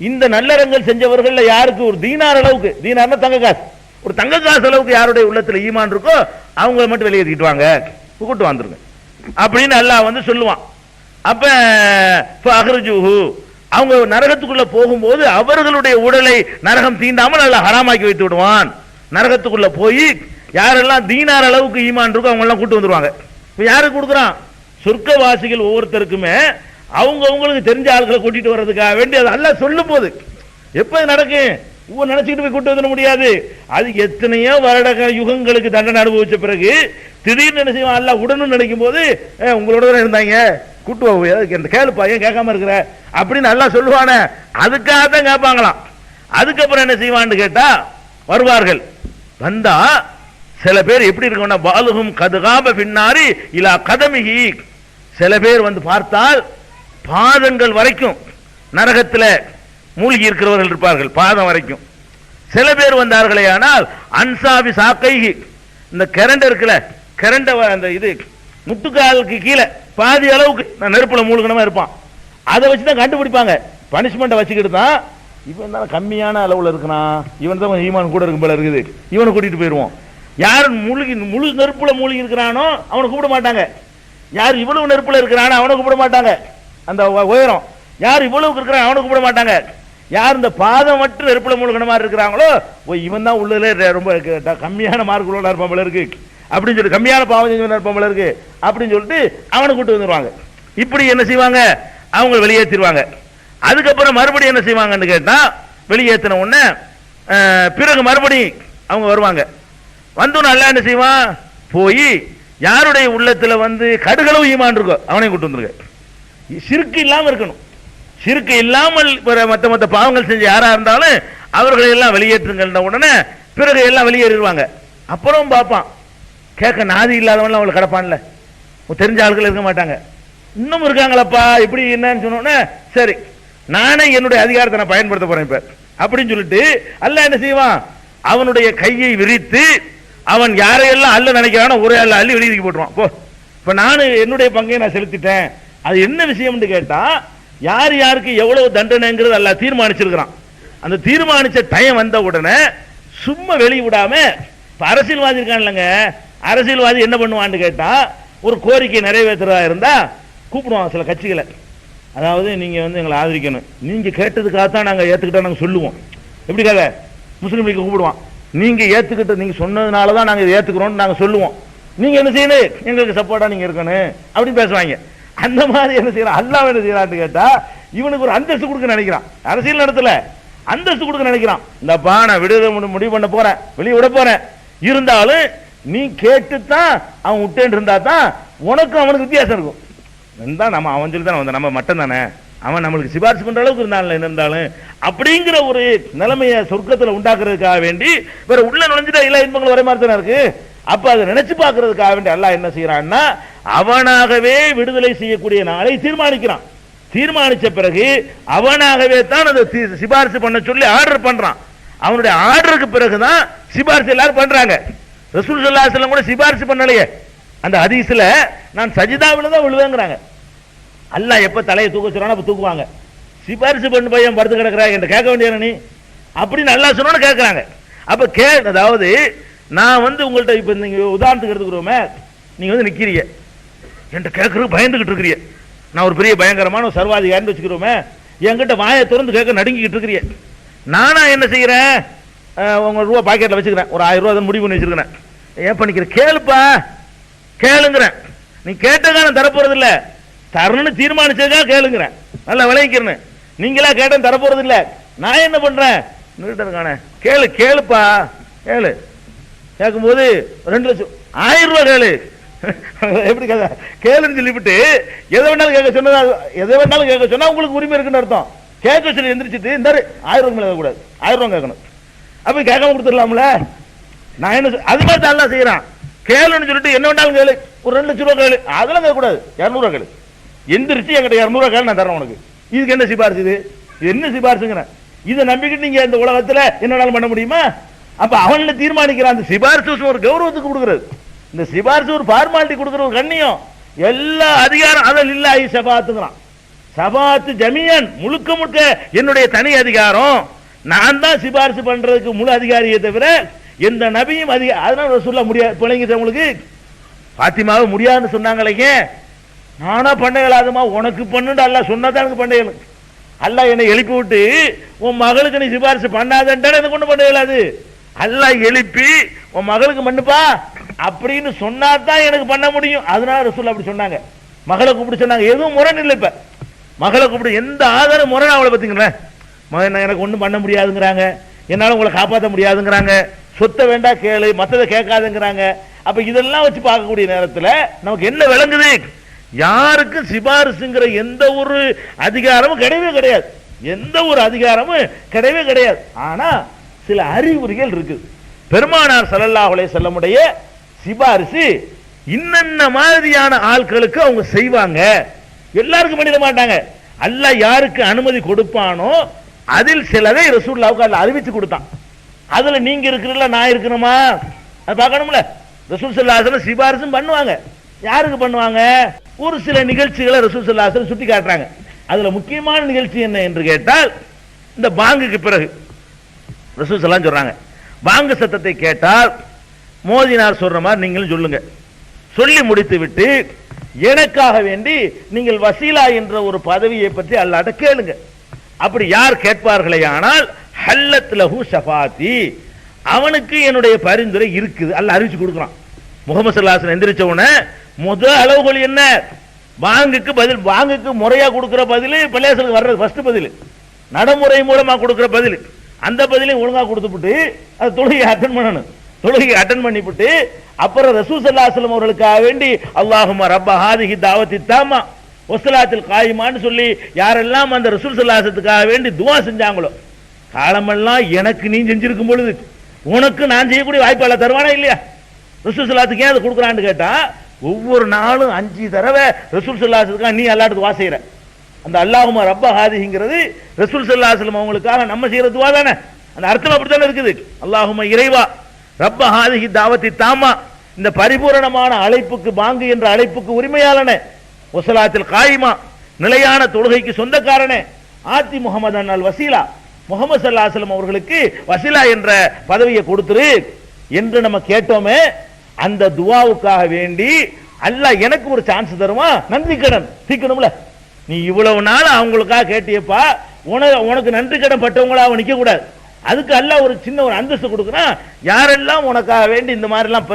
இந்த நல்லறங்கள் செஞ்சவர்கள் யாருக்கு ஒரு தீனார் அளவுக்கு, தீனார்னா தங்க காசு, ஒரு தங்க காசு அளவுக்கு யாருடைய உள்ளத்துல ஈமான் இருக்கோ அவங்கள மட்டும் வெளியேற்றிட்டு வாங்க, கூட்டு வந்துருங்க அப்படின்னு அல்லாஹ் வந்து சொல்லுவான். அப்ப அவங்க நரகத்துக்குள்ள போகும்போது அவர்களுடைய உடலை நரகம் தீண்டாமல் அல்லாஹ் ஹராமாக்கி வைத்து விடுவான். நரகத்துக்குள்ள போய் யாரெல்லாம் தீனார் அளவுக்கு ஈமான் இருக்கோ அவங்க எல்லாம் கூட்டு வந்துருவாங்க. இப்ப யாருக்கு கொடுக்குறான், சொர்க்கவாசிகள் ஒவ்வொருத்தருக்குமே அவங்க அவங்களுக்கு தெரிஞ்ச ஆட்களை கூட்டிட்டு வர்றதுக்காக வேண்டி அது அல்லாஹ் சொல்லும் போது எப்ப நடக்கும், ஒவ்வொரு நினைச்சுக்கிட்டு போய் கூட்டு வந்துட முடியாது. அது எத்தனையோ வருட யுகங்களுக்கு தண்டனை அனுபவிச்ச பிறகு திடீர்னு என்ன செய்வான், அல்லாஹ் உடனும் நினைக்கும் போது உங்களோட தான் இருந்தாங்க கூட்டு கேளுப்பா, ஏன் கேட்காம இருக்கிற அப்படின்னு அல்லாஹ் சொல்லுவானே, அதுக்காக தான் கேட்பாங்களாம். அதுக்கப்புறம் என்ன செய்வான்னு கேட்டா, வருவார்கள், வந்தா சில பேர் எப்படி இருக்கும்னா, பாலுகும் கதுகாப பின்னாரி இலா கதமிகி, சில பேர் வந்து பார்த்தால் பாதங்கள் வரைக்கும் நரகத்தில் மூழ்கி இருக்கிறவர்கள் இருப்பார்கள், பாதம் வரைக்கும். சில பேர் வந்தார்களே ஆனால் அன்சாபி சாக்கைகி, இந்த கரண்ட் இருக்குல்ல, கரண்ட அந்த இது முட்டுக்காலுக்கு கீழே பாதி அளவுக்கு நான் நெருப்புல மூழ்கனமா இருப்பான். அதை வச்சு தான் கண்டுபிடிப்பாங்க. பனிஷ்மெண்ட்டை வச்சுக்கிட்டு தான் இவன் தான் கம்மியான அளவுல இருக்கிறான், இவன் தான் ஈமான் கூட இருக்கும் போல இருக்குது, இவனை கூட்டிட்டு போயிடுவோம். யார் முழு நெருப்புல மூழ்கி இருக்கிறானோ அவனை கூப்பிட மாட்டாங்க. யார் இவ்வளவு நெருப்புல இருக்கிறானோ அவனை கூப்பிட மாட்டாங்க. அந்த உயரம் யார் இவ்வளவுக்கு இருக்கிறான் அவனை கூப்பிட மாட்டாங்க. யார் இந்த பாதம் மட்டும் நெருப்புல மூழ்கின மாதிரி இருக்கிறாங்களோ இவன் தான் உள்ளதுல ரொம்ப கம்மியான மார்க் உள்ள இருப்பான் போல இருக்கு அப்படின்னு சொல்லி, கம்மியான பாவம் செஞ்சவன் இருப்பான் போல இருக்கு அப்படின்னு சொல்லிட்டு அவனை கூட்டு வந்துருவாங்க. இப்படி என்ன செய்வாங்க, அவங்க வெளியேற்றிடுவாங்க. அதுக்கப்புறம் மறுபடியும் என்ன செய்வாங்கன்னு கேட்டா, வெளியேற்றின உடனே பிறகு மறுபடியும் அவங்க வருவாங்க. வந்து நல்லா என்ன செய்வான், போய் யாருடைய உள்ளத்துல வந்து கடுகளவு ஈமான் இருக்கோ அவனையும் கூட்டு வந்துருங்க. சிறுக்கு இல்லாம இருக்கணும். சிறுக்கு இல்லாமல் மற்ற பாவங்கள் செஞ்ச யாரா இருந்தாலும் அவர்களை எல்லாம் வெளியேற்றுங்க உடனே பிறகு எல்லாம் வெளியேறிடுவாங்க. அப்புறம் பார்ப்பான், கேட்க நாதி இல்லாதவன் அவங்களை கிடப்பான்ல, தெரிஞ்ச ஆட்கள் இருக்க மாட்டாங்க. இன்னும் இருக்காங்களப்பா இப்படி என்னன்னு சொன்னோன்னே, சரி நானே என்னுடைய அதிகாரத்தை நான் பயன்படுத்த போறேன் இப்ப அப்படின்னு சொல்லிட்டு அல்லாஹ் என்ன செய்வான், அவனுடைய கையை விரித்து அவன் யாரையெல்லாம் அல்ல நினைக்கிறானோ ஒரே அல்ல அள்ளி வெளியே போட்டுருவான். போ இப்ப நான் என்னுடைய பங்கை நான் செலுத்திட்டேன். அது என்ன விஷயம்னு கேட்டா, யார் யாருக்கு எவ்வளவு தண்டனைங்கிறது அல்லாஹ் தீர்மானிச்சிருக்கிறான். அந்த தீர்மானிச்ச டைம் வந்த உடனே சும்மா வெளியே விடாம, அரசியல்வாதி இருக்கான்லங்க, அரசியல்வாதி என்ன பண்ணுவான்னு கேட்டா, ஒரு கோரிக்கை நிறைவேற்றுறதா இருந்தா கூப்பிடுவாங்க சில கட்சிகளை. அதாவது நீங்க வந்து எங்களை ஆதரிக்கணும், நீங்க கேட்டதுக்காகத்தான் நாங்க ஏத்துக்கிட்டோம் நாங்க சொல்லுவோம். எப்படி கதை, முஸ்லீம் லீக் கூப்பிடுவான், நீங்க ஏத்துக்கிட்ட நீங்க சொன்னதுனாலதான் நாங்க ஏத்துக்கிறோம் நாங்க சொல்லுவோம், நீங்க என்ன செய்யணும் எங்களுக்கு சப்போர்ட்டா நீங்க இருக்கணும் அப்படின்னு பேசுவாங்க. அந்த மாதிரி என்ன செய்யறான் அல்லாஹ் என்ன செய்யறான்னு கேட்டா, இவனுக்கு ஒரு அந்தஸ்து கொடுக்க நினைக்கிறான். அரசியல் நடத்தல அந்தஸ்து கொடுக்க நினைக்கிறான். இந்தப்பா நான் முடிவு பண்ண போறேன், வெளியே விட போறேன், இருந்தாலும் நீ கேட்டுத்தான் அவன் விட்டேன் இருந்தா தான் உனக்கும் அவனுக்கு வித்தியாசம் இருக்கும். நம்ம அவன் சொல்லி தானே நம்ம மட்டும் தானே, அவன் நம்மளுக்கு சிபாரிசு பண்ற அளவுக்கு இருந்தாலும் என்ன இருந்தாலும் அப்படிங்கிற ஒரு நிலைமையை சொர்க்கத்தில் உண்டாக்குறதுக்காக வேண்டி வேற உள்ள நுழைஞ்சிட்டா எல்லா இன்பங்களும் வர மாதிரி தானே இருக்கு. அப்ப அதை நினைச்சு பார்க்கறதுக்காக வேண்டி அல்லாஹ் என்ன செய்யறான்னா, அவனாகவே விடுதலை செய்யக்கூடிய நாளை தீர்மானிக்கிறான். தீர்மானிச்ச பிறகு அவனாகவே தான் அதை சிபாரிசு பண்ண சொல்லி ஆர்டர் பண்றான். அவனுடைய ஆர்டருக்கு பிறகுதான் சிபாரிசு எல்லாரும் பண்றாங்க. ரசூல் ஸல்லல்லாஹு அலைஹி வஸல்லம் கூட சிபாரிசு பண்ணலையே. அந்த ஹதீஸ்ல நான் சஜிதாவில தான் விழுவேங்கிறாங்க. அல்லாஹ் எப்ப தலையை தூக்க சொல்றானோ அப்ப தூக்குவாங்க. சிபாரிசு பண்ணு பையன் படுத்து கிடக்குறாங்க என்று கேட்க வேண்டிய நீ அப்படின்னு அல்லாஹ் சொன்னோன்னு கேட்கறாங்க. அப்ப அதாவது நான் வந்து உங்கள்ட்ட இப்ப நீங்க உதாரணத்துக்கு எடுத்துக்கிறோமே, நீங்க வந்து நிக்கிறீங்க என்கிட்ட கேட்கறதுக்கு பயந்துகிட்டு இருக்கிறீங்க, நான் ஒரு பெரிய பயங்கரமான ஒரு சர்வாதிகாரின்னு வச்சுக்கிறோமே, என்கிட்ட வாயை திறந்து கேட்க நடுங்கிட்டு இருக்கிறீங்க. நானா என்ன செய்யறேன், உங்க ரூபா பாக்கெட்ல வச்சுக்கிறேன், ஒரு 1000 ரூபா முடிவு பண்ணி வச்சிருக்கிறேன், ஏன் பண்ணிக்கிற கேளுப்பா கேளுங்கிறேன். நீ கேட்டதா நான் தரப்போறது இல்ல, தரணும்னு தீர்மானிச்சதா கேளுங்கிறேன், நல்லா விளைவிக்கிறேன்னு. நீங்களா கேட்ட தரப்போறது இல்ல, நான் என்ன பண்றேன் கேளு கேளுப்பா கேளு. கேட்கும்போது 2 லட்சம் 1000 ரூபாய் கேளு எப்படி கதை கேளுன்னு சொல்லிவிட்டு எதை வேணாலும் கேட்க சொன்னதா, எதை வேணாலும் கேட்க சொன்னா உங்களுக்கு உரிமை இருக்குன்னு அர்த்தம். கேட்க சொல்லி எந்திரிச்சிட்டு இந்த 1000 ரூபாய் மேல கூடாது, 1000 ரூபாய் கேட்கணும். அப்ப கேட்காம கொடுத்துடலாம்ல. நான் என்ன அது மாதிரி தான் எல்லாம் செய்யறான். கேளுன்னு சொல்லிட்டு என்ன வேணாலும் கேளு, ஒரு 2 லட்சம் ரூபாய் கேளு, அதெல்லாம் கேட்க கூடாது, 200 ரூபாய் கேளு. எந்திரிச்சு என்கிட்ட 200 ரூபாய் கேளு நான் தரேன் உனக்கு. இதுக்கு என்ன சிபாரிசு, இது என்ன சிபாரிசுங்கிறேன். இதை நம்பிக்கிட்டு நீங்க இந்த உலகத்துல என்ன வேணாலும் பண்ண முடியுமா? அப்ப அவன் தீர்மானிக்கிறான். அந்த சிபாரிசு ஒரு கௌரவத்துக்கு கொடுக்கிறது, இந்த சிபாரிசு ஒரு ஃபார்மாலிட்டி கொடுக்கிற ஒரு கண்ணியம், எல்லா அதிகாரம் அதில் இல்லாஹி ஷஃபாத்துங்கிறான். ஷஃபாத்து ஜமியன் முழுக்க முழுக்க என்னுடைய தனி அதிகாரம், நான் தான் சிபாரிசு பண்றதுக்கு முழு அதிகாரியை தவிர எந்த நபியும் அதனால சொல்ல முடியாது. பிள்ளைங்க உங்களுக்கு பாத்திமாவை முடியாதுன்னு சொன்னாங்களே, நானா பண்ண இயலாதுமா, உனக்கு பண்ணுன்னு அல்ல சொன்னதான் எனக்கு பண்ண இயலும். அல்ல என்னை எழுப்பி விட்டு உன் மகளுக்கு நீ சிபாரிசு பண்ணாதன்ட்டு எனக்கு ஒண்ணு பண்ண இயலாது. அல்ல எழுப்பி உன் மகளுக்கு பண்ணுப்பா அப்படின்னு சொன்னாதான் எனக்கு பண்ண முடியும். அதனால ரசூல் அப்படி சொன்னாங்க. மகளை கூப்பிட்டு சொன்னாங்க, எதுவும் முரண் இல்லை. இப்ப மகளை கூப்பிட்டு எந்த ஆதாரம் முரண் அவளை பத்திங்களேன், மகன் எனக்கு ஒண்ணும் பண்ண முடியாதுங்கிறாங்க, என்னால உங்களை காப்பாற்ற முடியாதுங்கிறாங்க, சொத்தை வேண்டா கேளு மத்ததை கேட்காதுங்கிறாங்க. அப்ப இதெல்லாம் வச்சு பார்க்கக்கூடிய நேரத்தில் நமக்கு என்ன விளங்குது, யாருக்கும் சிபாரிசுங்கிற எந்த ஒரு அதிகாரமும் கிடையவே கிடையாது, எந்த ஒரு அதிகாரமும் கிடையவே கிடையாது. ஆனா சில அறிகுறிகள் இருக்கு. பெருமானார் ஸல்லல்லாஹு அலைஹி வஸல்லமுடைய சிபாரிசு இன்னென்ன மாதிரியான ஆட்களுக்கு அவங்க செய்வாங்க, எல்லாருக்கும் பண்ணிட மாட்டாங்க. அல்லாஹ் யாருக்கு அனுமதி கொடுப்பானோ அதில் சிலதை ரசூலுல்லாஹ்வுக்கு அல்லாஹ் அறிவிச்சு கொடுத்தான். அதுல நீங்க இருக்கிறீங்களா நான் இருக்கணுமா அது பார்க்கணும்ல. ரசூல் ஸல்லல்லாஹு அலைஹி வஸல்லம் சிபாரிசும் பண்ணுவாங்க, யாருக்கு பண்ணுவாங்க? ஒரு சில நிகழ்ச்சிகளை ரசூல் ஸல்லல்லாஹு அலைஹி வஸல்லம் சுட்டி காட்டுறாங்க. அதுல முக்கியமான நிகழ்ச்சி என்ன என்று கேட்டால், இந்த பாங்குக்கு பிறகு ரசூல் ஸல்லல்லாஹு அலைஹி வஸல்லம் சொல்றாங்க, பாங்கு சத்தத்தை கேட்டால் மோதினார் சொல்ற மாதிரி நீங்களும் சொல்லுங்க. சொல்லி முடித்து விட்டு எனக்காக வேண்டி நீங்கள் வசீலா என்ற ஒரு பதவியை பற்றி அல்லாஹ்ட்ட கேளுங்க. அப்படி யார் கேட்பார்களே ஆனால் ஹல்லத் லஹு ஷஃபாத்தி, அவனுக்கு என்னுடைய பரிந்துரை இருக்குது அல்லாஹ் அறிவிச்சு கொடுக்குறான். முஹம்மது ஸல்லல்லாஹு அலைஹி வஸல்லம் எந்திரிச்ச உடனே முதல் அளவுகோல் என்ன? பாங்குக்கு பதில், பாங்குக்கு முறையா கொடுக்கிற பதில் பள்ளியாசலுக்கு வர்றது ஃபர்ஸ்ட் பதில், நடைமுறை மூலமா கொடுக்கிற பதில், அந்த பதிலையும் ஒழுங்கா கொடுத்துட்டு அது தொழுகையை அட்டன் பண்ணணும். தொழுகையை அட்டன் பண்ணிவிட்டு அப்புறம் ரசூல் ஸல்லல்லாஹு அலைஹி வஸல்லம் அவர்களுக்காக வேண்டி அல்லாஹும்ம ரப்ப ஹாதிஹி தாவத்தி தாமா வஸ்ஸலாத்தில் காயிமான்னு சொல்லி யாரெல்லாம் அந்த ரசூல் ஸல்லல்லாஹு அலைஹி வஸல்லத்துக்காக வேண்டி துஆ செஞ்சாங்களோ, காலமெல்லாம் எனக்கு நீ செஞ்சிருக்கும் பொழுது உனக்கு நான் செய்யக்கூடிய வாய்ப்பு அல்ல தருவானா இல்லையா? ரசூல் ஸல்லல்லாஹு ஏன் அதை கொடுக்குறான்னு கேட்டா, ஒவ்வொரு நாளும் 5 தடவை ரசூல் ஸல்லல்லாஹு அலைஹி வஸல்லம் நீ அல்லாஹ்ட்ட துஆ செய்யற. அந்த அல்லாஹும்ம ரப்ப ஹாதிஹிங்கிறது ரசூல் ஸல்லல்லாஹு அலைஹி வஸல்லம் அவங்களுக்காக நம்ம செய்யற துஆ தானே. அந்த அர்த்தம் அப்படித்தானே இருக்குது. அல்லாஹும்ம இறைவா ரப்ப ஹாதிஹி தாவத்தி தாமா, இந்த பரிபூரணமான அழைப்புக்கு, பாங்கு என்ற அழைப்புக்கு உரிமையாளனே, வஸ்ஸலாத்தில் காயிமா நிலையான தொழுகைக்கு சொந்தக்காரனே, ஆத்தி முஹம்மதன் அல் வசீலா, முஹம்மது ஸல்லல்லாஹு அலைஹி வஸல்லம் அவர்களுக்கு வசீலா என்ற பதவியை கொடுத்துரு என்று நம்ம கேட்டோமே, அந்த துஆவுக்காக வேண்டி அல்லாஹ் எனக்கு ஒரு சான்ஸ் தருமா? நன்றி கடன் தீக்கணும்ல. நீ இவ்வளவு நாள் அவங்களுக்காக கேட்டியப்பா, உனக்கு நன்றி கடன் பட்டவங்களா அவன் நிக்க கூடாது. அதுக்கு அல்லாஹ் ஒரு சின்ன ஒரு அந்தஸ்து கொடுக்குறான். யாரெல்லாம் உனக்காக வேண்டி இந்த மாதிரி எல்லாம்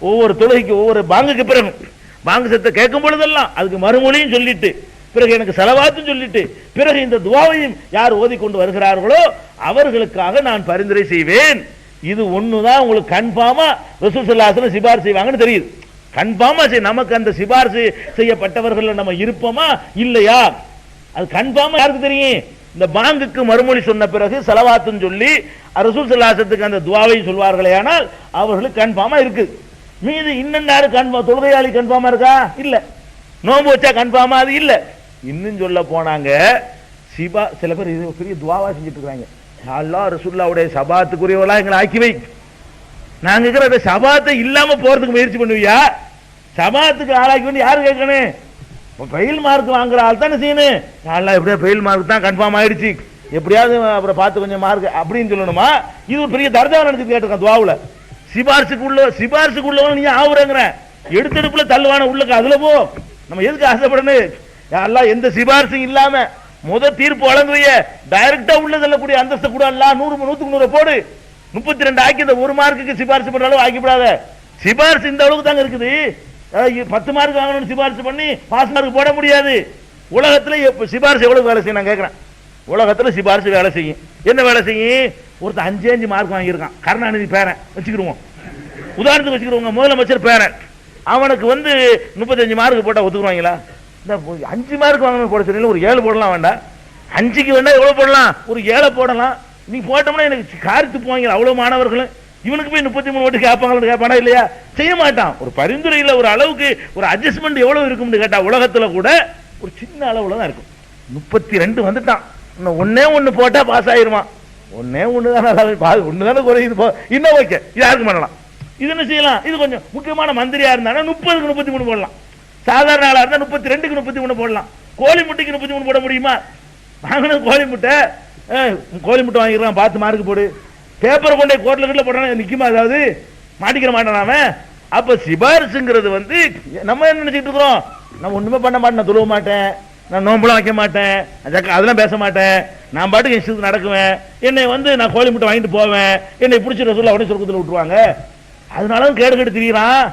ஒவ்வொரு தொழுகைக்கு ஒவ்வொரு பாங்குக்கு பிறகு பாங்கு சத்தத்தை கேட்கும் பொழுதெல்லாம் அதுக்கு மறுமொழியும் சொல்லிட்டு, பிறகு எனக்கு ஸலவாத்தும் சொல்லிட்டு, பிறகு இந்த துஆவையும் யார் ஓதிக்கொண்டு வருகிறார்களோ அவர்களுக்காக நான் பரிந்துரை செய்வேன். இது ஒண்ணுதான் உங்களுக்கு கன்ஃபார்மா ரசூல் ஸல்லல்லாஹு அலைஹி வஸல்லம் சிபாரிசு செய்வாங்கன்னு தெரியுது. கன்ஃபார்மா நமக்கு அந்த சிபாரிசு செய்யப்பட்டவர்கள் நம்ம இருப்போமா இல்லையா? அது கன்ஃபார்மா யாருக்கு தெரியும்? இந்த பாங்குக்கு மறுமொழி சொன்ன பிறகு ஸலவாத்தும் சொல்லி ரசூல் ஸல்லல்லாஹு அலைஹி வஸல்லத்துக்கு அந்த துஆவை சொல்வார்களே ஆனால் அவர்களுக்கு கன்ஃபார்மா இருக்குது. மீது இன்னும் யாரு கன்ஃபார்ம்? தொழுகையாளி கன்ஃபார்மா இருக்கா? இல்ல. நோன்பு வச்சா கன்ஃபார்மா? அது இல்ல. இன்னும் சொல்ல போனாங்க, சில பேர் இது பெரிய துஆவா செஞ்சுட்டு இருக்காங்க. அல்லாஹ் ரசூலுல்லாஹ்வுடைய ஷபாத்துக்குரியவளா எங்களை ஆக்கி வை. நாங்க இருக்கிற ஷபாத்தை இல்லாம போறதுக்கு முயற்சி பண்ணுவியா? ஷபாத்துக்கு ஆளாக்கி வேண்டி யாரு கேட்கணும்? ஃபெயில் மார்க் வாங்குற ஆள் தானே செய்யணும். அல்லாஹ் எப்படியா ஃபெயில் மார்க் தான் கன்ஃபார்ம் ஆயிடுச்சு, எப்படியாவது அப்புறம் பார்த்து கொஞ்சம் மார்க் அப்படின்னு சொல்லணுமா? இது ஒரு பெரிய தர்ஜா நினைச்சு கேட்டிருக்கான் துஆவுல. சிபாரிசுக்குள்ளவன் நீ ஆவுறங்கிற எடுத்தெடுப்புல தள்ளுவான உள்ளுக்கு அதுல போ. நம்ம எதுக்கு ஆசைப்படணும்? அல்லாஹ் எந்த சிபாரிசும் இல்லாம தீர்ப்பு வழங்குறிய டைரக்டா உள்ள தள்ளக்கூடிய அந்தஸ்து கூட அல்ல. 100க்கு 100 போடு. 32 ஆக்கி இந்த 1 மார்க்குக்கு சிபாரிசு பண்ற அளவு ஆக்கிவிடாத. சிபாரிசு இந்த அளவுக்கு தாங்க இருக்குது. 10 மார்க் வாங்கணும்னு சிபாரிசு பண்ணி பாஸ் மார்க் போட முடியாது. உலகத்துல சிபாரிசு எவ்வளவு வேலை செய்யும் நான் கேட்கிறேன். உலகத்துல சிபாரிசு வேலை செய்யும். என்ன வேலை செய்யும்? ஒருத்தர் 5 மார்க் வாங்கியிருக்கான், கருணாநிதி பேரன் வச்சுக்கிடுவோம், உதாரணத்துக்கு வச்சுக்கிடுவோங்க, முதலமைச்சர் பேரன். அவனுக்கு 35 மார்க் போட்டா ஒத்துக்குவாங்களா? 5 மார்க் வாங்கணும் போட சொன்னீங்க, ஒரு 7 போடலாம் வேண்டாம். 5க்கு வேண்டா எவ்வளவு போடலாம்? ஒரு 7 போடலாம். நீ போட்டோம்னா எனக்கு காரித்து போவாங்க அவ்வளவு மாணவர்களும். இவனுக்கு போய் 33 ஓட்டு கேட்பாங்க, கேட்பானா இல்லையா? செய்ய மாட்டான். ஒரு பரிந்துரையில் ஒரு அளவுக்கு ஒரு அட்ஜஸ்ட்மெண்ட் எவ்வளவு இருக்கும்னு கேட்டா உலகத்துல கூட ஒரு சின்ன அளவுல தான் இருக்கும். 32 வந்துட்டான், இன்னும் ஒண்ணு போட்டா பாஸ் ஆயிருமா? ஒண்ணு தானே குறையுது, இன்னும் ஓகே, இது யாருக்கு பண்ணலாம்? இது என்ன செய்யலாம்? இது கொஞ்சம் முக்கியமான மந்திரியா இருந்தா 30க்கு 33 போடலாம். சாதாரண ஆளா இருந்தா 32க்கு 33 போடலாம். கோழி முட்டைக்கு 33 போட முடியுமா? வாங்கினது கோழி முட்டை வாங்கிடுறான், 10 மார்க் போடு. பேப்பர் கொண்டே கோர்ட்ல கிட்ட போட்டானா நிக்குமா? அதாவது மாட்டிக்கிற மாட்டான் அவன். அப்ப சிபாரிசுங்கிறது நம்ம என்ன நினைச்சிட்டு இருக்கிறோம்? நான் ஒண்ணுமே பண்ண மாட்டேன், நான் தொழுவ மாட்டேன், நான் நோம்புலாம் வைக்க மாட்டேன், அதெல்லாம் பேச மாட்டேன், நான் பாட்டுக்கு இஷ்டத்துக்கு நடக்குவேன், என்னை நான் கோழி முட்டை வாங்கிட்டு போவேன், என்னை பிடிச்ச ரசூலுல்லாஹ் உடனே சொர்க்கத்துல விட்டுருவாங்க. அதனால கேடு கெட்டு திரியிறான்,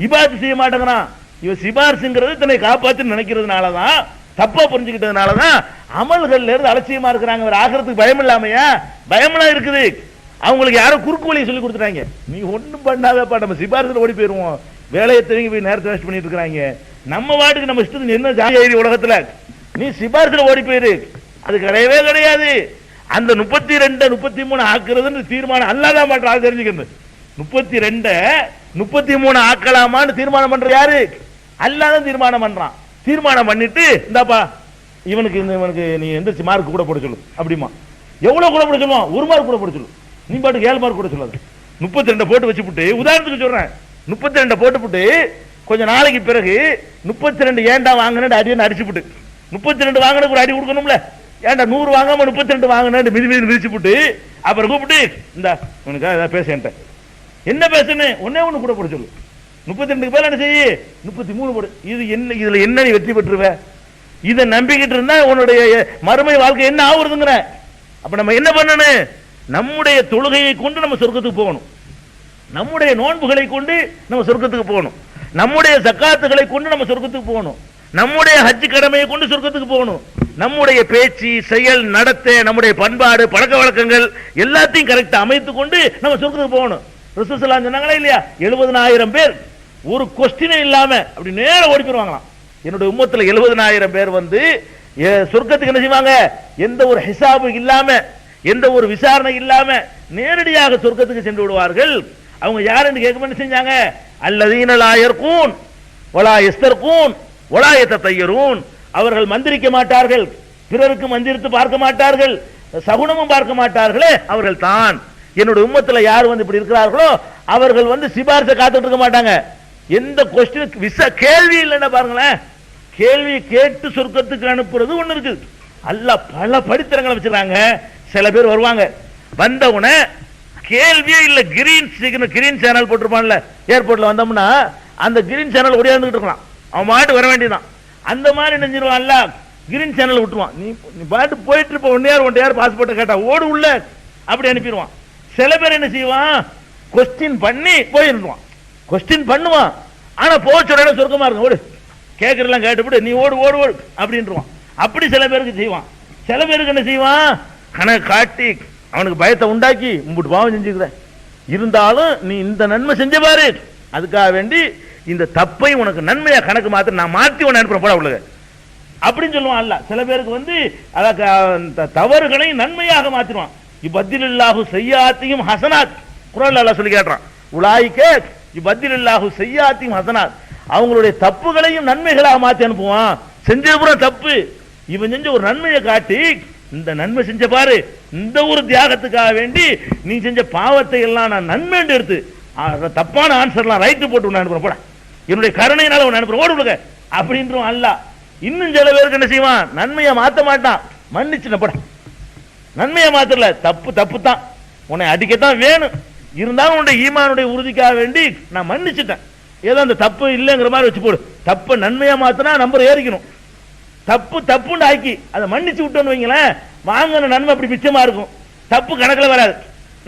இபாதத் செய்ய மாட்டேங்கிறான். இவன் சிபாரிசுங்கிறது தன்னை காப்பாத்து நினைக்கிறதுனாலதான், தப்பா புரிஞ்சுக்கிட்டதுனாலதான் அமல்கள்ல இருந்து அலட்சியமா இருக்கிறாங்க. ஆகிறதுக்கு பயம் இல்லாமையா? பயம்லாம் இருக்குது. அவங்களுக்கு யாரும் குறுக்கு வழியை சொல்லி கொடுத்துட்டாங்க. நீ ஒண்ணும் பண்ணாதப்பா, நம்ம சிபாரிசுல ஓடி போயிருவோம், வேலையை தெரிஞ்சு போய் நேரத்தை வேஸ்ட் பண்ணிட்டு இருக்காங்க. நம்ம வாட்டுக்கு நம்ம இஷ்டத்துக்கு என்ன ஜாதி உலகத்துல நீ சிபாரிசுல ஓடி போயிரு, அது கிடையவே கிடையாது. அந்த 32 33 ஆக்குறதுன்னு தீர்மானம் அல்லாதான் பண்றாங்க. தெரிஞ்சுக்கிறது 32 33 ஆக்கலாமான்னு தீர்மானம் பண்ற யாரு? அல்லாதான் தீர்மானம் பண்றான். தீர்மானம் பண்ணிட்டு இந்தாப்பா இவனுக்கு நீ எந்திரிச்சு மார்க் கூட போட சொல்லு அப்படிமா. எவ்வளவு கூட போட சொல்லுவான்? 1 மார்க் கூட போட சொல்லு. நீ பாட்டுக்கு 7 மார்க் கூட சொல்லாது. 32 போட்டு வச்சுப்புட்டு, உதாரணத்துக்கு சொல்றேன், 32 போட்டுப்புட்டு கொஞ்ச நாளைக்கு பிறகு 32 ஏண்டா வாங்கினு அடின்னு அடிச்சுட்டு 32 வாங்கின ஒரு அடி கொடுக்கணும்ல, ஏண்டா 100 வாங்காம 32 வாங்கினு மிதிச்சு போட்டு அப்புறம் கூப்பிட்டு இந்த உனக்கு ஏதாவது பேச என்ன பேசுன்னு ஒன்னே ஒண்ணு கூட போட சொல்லு, 32 பேர் என்ன செய்ய 33 போடு. இது என்ன, இதுல என்ன நீ வெற்றி பெற்றுவ? இதை நம்பிக்கிட்டு இருந்தா உன்னுடைய மறுமை வாழ்க்கை என்ன ஆகுறதுங்கிற. அப்ப நம்ம என்ன பண்ணணும்? நம்முடைய தொழுகையை கொண்டு நம்ம சொர்க்கத்துக்கு போகணும், நம்முடைய நோன்புகளை கொண்டு நம்ம சொர்க்கத்துக்கு போகணும், நம்முடைய ஜக்காத்துகளை கொண்டு நம்ம சொர்க்கத்துக்கு போகணும், நம்முடைய ஹஜ் கடமையை கொண்டு சொர்க்கத்துக்கு போகணும். நம்முடைய பேச்சு, செயல், நடத்தை, நம்முடைய பண்பாடு, பழக்க வழக்கங்கள் எல்லாத்தையும் கரெக்டா அமைத்து கொண்டு நம்ம சொர்க்கத்துக்கு போகணும். ரசூலுல்லாஹி ஸல்லல்லாஹு சொன்னாங்களா இல்லையா, 70,000 பேர் ஒரு கொஸ்டினே இல்லாம அப்படி நேர ஓடி போயிருவாங்களாம். என்னுடைய உம்மத்துல 70,000 பேர் வந்து சொர்க்கத்துக்கு என்ன செய்வாங்க? எந்த ஒரு ஹிசாபு இல்லாம, எந்த ஒரு விசாரணை இல்லாம நேரடியாக சொர்க்கத்துக்கு சென்று விடுவார்கள். அவங்க யாருன்னு கேட்க என்ன செஞ்சாங்க? அல்லதீன லா யர்கூன் வலா யஸ்தர்கூன் வலா யததய்யரூன். அவர்கள் மந்திரிக்க மாட்டார்கள், பிறருக்கு மந்திரித்து பார்க்க மாட்டார்கள், சகுனமும் பார்க்க மாட்டார்களே அவர்கள் தான். என்னுடைய உம்மத்துல யார் வந்து இப்படி இருக்கிறார்களோ அவர்கள் வந்து சிபாரிசை காத்துட்டு இருக்க மாட்டாங்க. எந்த கொஸ்டின் கேள்வி இல்லைன்னா பாருங்களேன், கேள்வி கேட்டு சொர்க்கத்துக்கு அனுப்புறது ஒண்ணு இருக்கு. அல்லாஹ் பல படித்தரங்களை வச்சிருக்காங்க. சில பேர் வருவாங்க, வந்தவுடனே கேள்வியே இல்ல, கிரீன் சேனல் போட்டிருப்பான்ல ஏர்போர்ட்ல வந்தோம்னா அந்த கிரீன் சேனல் ஒடியாந்துட்டு இருக்கலாம், அவன் பாட்டு வர வேண்டியதான். அந்த மாதிரி நினைஞ்சிருவான்ல, கிரீன் சேனல் விட்டுருவான். நீ பாட்டு போயிட்டு இருப்ப, ஒன் யார் பாஸ்போர்ட்டை கேட்டா ஓடு உள்ள அப்படி அனுப்பிடுவான். சில பேர் என்ன செய்வான்? கொஸ்டின் பண்ணி போயிருவான், கொஸ்டின் பண்ணுவான், ஆனா போச்ச உடனே சொர்க்கமா இருக்கும், ஓடு கேட்கறதெல்லாம் கேட்டுவிட்டு நீ ஓடு ஓடு ஓடு அப்படின்றான். அப்படி சில பேருக்கு செய்வான். சில பேருக்கு என்ன செய்வான்? கணக்கு காட்டி அவனுக்கு பயத்தை உண்டாக்கி உம்பிட்டு பாவம் செஞ்சுக்கிற, இருந்தாலும் நீ இந்த நன்மை செஞ்ச பாரு, அதுக்காக வேண்டி இந்த தப்பை உனக்கு நன்மையா கணக்கு மாத்த நான் மாத்தி உன்னை அனுப்புறேன் போட உள்ளது அப்படின்னு சொல்லுவான். அல்ல சில பேருக்கு வந்து தவறுகளை நன்மையாக மாத்திடுவான். இபத்திலில்லாஹு செய்யாத்தியும் ஹசனாத், குர்ஆன்ல அல்லாஹ் சொல்லி கேட்றான், உலாயிக்க இபத்திலில்லாஹு செய்யாத்தியும் ஹசனாத், அவங்களுடைய தப்புகளையும் நன்மைகளாக மாத்தி அனுப்புவான். செஞ்சப்புறம் தப்பு, இவன் செஞ்ச ஒரு நன்மையை காட்டி இந்த நன்மை செஞ்ச பாரு, இந்த ஒரு தியாகத்துக்காக வேண்டி நீ செஞ்ச பாவத்தை எல்லாம் நான் நன்மை எடுத்து தப்பான ஆன்சர்லாம் ரைட்டு போட்டு உன்னை அனுப்புறேன் போட, என்னுடைய கருணையினால உன்னை அனுப்புறேன் ஓடு விடுங்க அப்படின்றான் அல்லாஹ். இன்னும் சில பேருக்கு என்ன செய்வான்? நன்மையை மாத்த மாட்டான், மன்னிச்சு போட, நன்மையை மாத்தல, தப்பு தப்பு தான், உன்னை அடிக்கத்தான் வேணும், இருந்தாலும் உன்னுடைய ஈமானுடைய உறுதிக்காக வேண்டி நான் மன்னிச்சுட்டேன், ஏதோ அந்த தப்பு இல்லைங்கிற மாதிரி வச்சு போடு. தப்ப நன்மையா மாத்தினா நம்பர் ஏறிக்கணும், தப்பு தப்புன்னு ஆக்கி அதை மன்னிச்சு விட்டோன்னு வைங்களேன், வாங்கின நன்மை அப்படி மிச்சமா இருக்கும், தப்பு கணக்கில் வராது.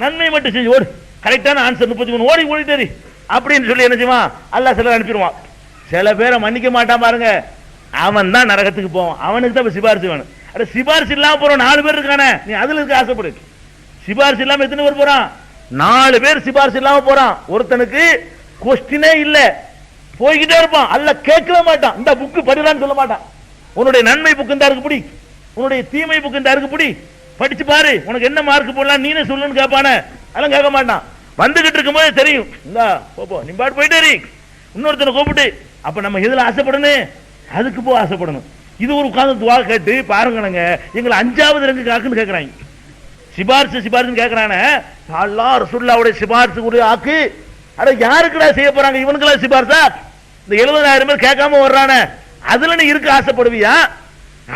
நன்மை மட்டும் செஞ்சு ஓடு, கரெக்டான ஆன்சர் 33 ஓடி ஓடிட்டு அப்படின்னு சொல்லி என்ன செய்வான்? அல்லாஹ் சிலர் அனுப்பிடுவான். சில பேரை மன்னிக்க மாட்டான் பாருங்க, அவன் தான் நரகத்துக்கு போவான், அவனுக்கு தான் சிபாரிசு வேணும். அட சிபாரிசு இல்லாம போறோம் 4 பேர் இருக்கானே, நீ அதுல இருக்க ஆசைப்படு. சிபாரிசு இல்லாம எத்தனை பேர் போறான்? 4 பேர் சிபாரிசு இல்லாம போறான். ஒருத்தனுக்கு கொஸ்டினே இல்ல, போய்கிட்டே இருப்பான், அல்ல கேட்கவே மாட்டான், இந்த புக்கு படிறான்னு சொல்ல மாட்டான். உன்னுடைய நன்மை புக்கு இந்த இருக்கு பிடி, உன்னுடைய தீமை புக்கு இந்த இருக்கு பிடி, படிச்சு பாரு, உனக்கு என்ன மார்க் போடலாம் நீனே சொல்லுன்னு கேட்பானே, அதெல்லாம் கேட்க மாட்டான். வந்துகிட்டு இருக்கும்போது தெரியும், இந்தா போ நீ பாட்டு போயிட்டே இன்னொருத்தனை கூப்பிட்டு, அப்ப நம்ம எதுல ஆசைப்படணும்? அதுக்கு போ ஆசைப்படணும். இது ஒரு உட்கார்ந்து துவா கேட்டு பாருங்க, எங்களை 5வது ரங்கு காக்குன்னு கேட்கறாங்க, சிபாரிசு சிபாரிசு கேட்கறானே, அல்லாஹ் ரசூலுல்லாஹ்வுடைய சிபாரிசு ஒரு ஆக்கு. அட யாருக்குடா செய்ய போறாங்க? இவனுக்குலாம் சிபாரிசா? இந்த 70,000 பேர் கேட்காம வர்றானே, அதுல நீ இருக்க ஆசைப்படுவியா?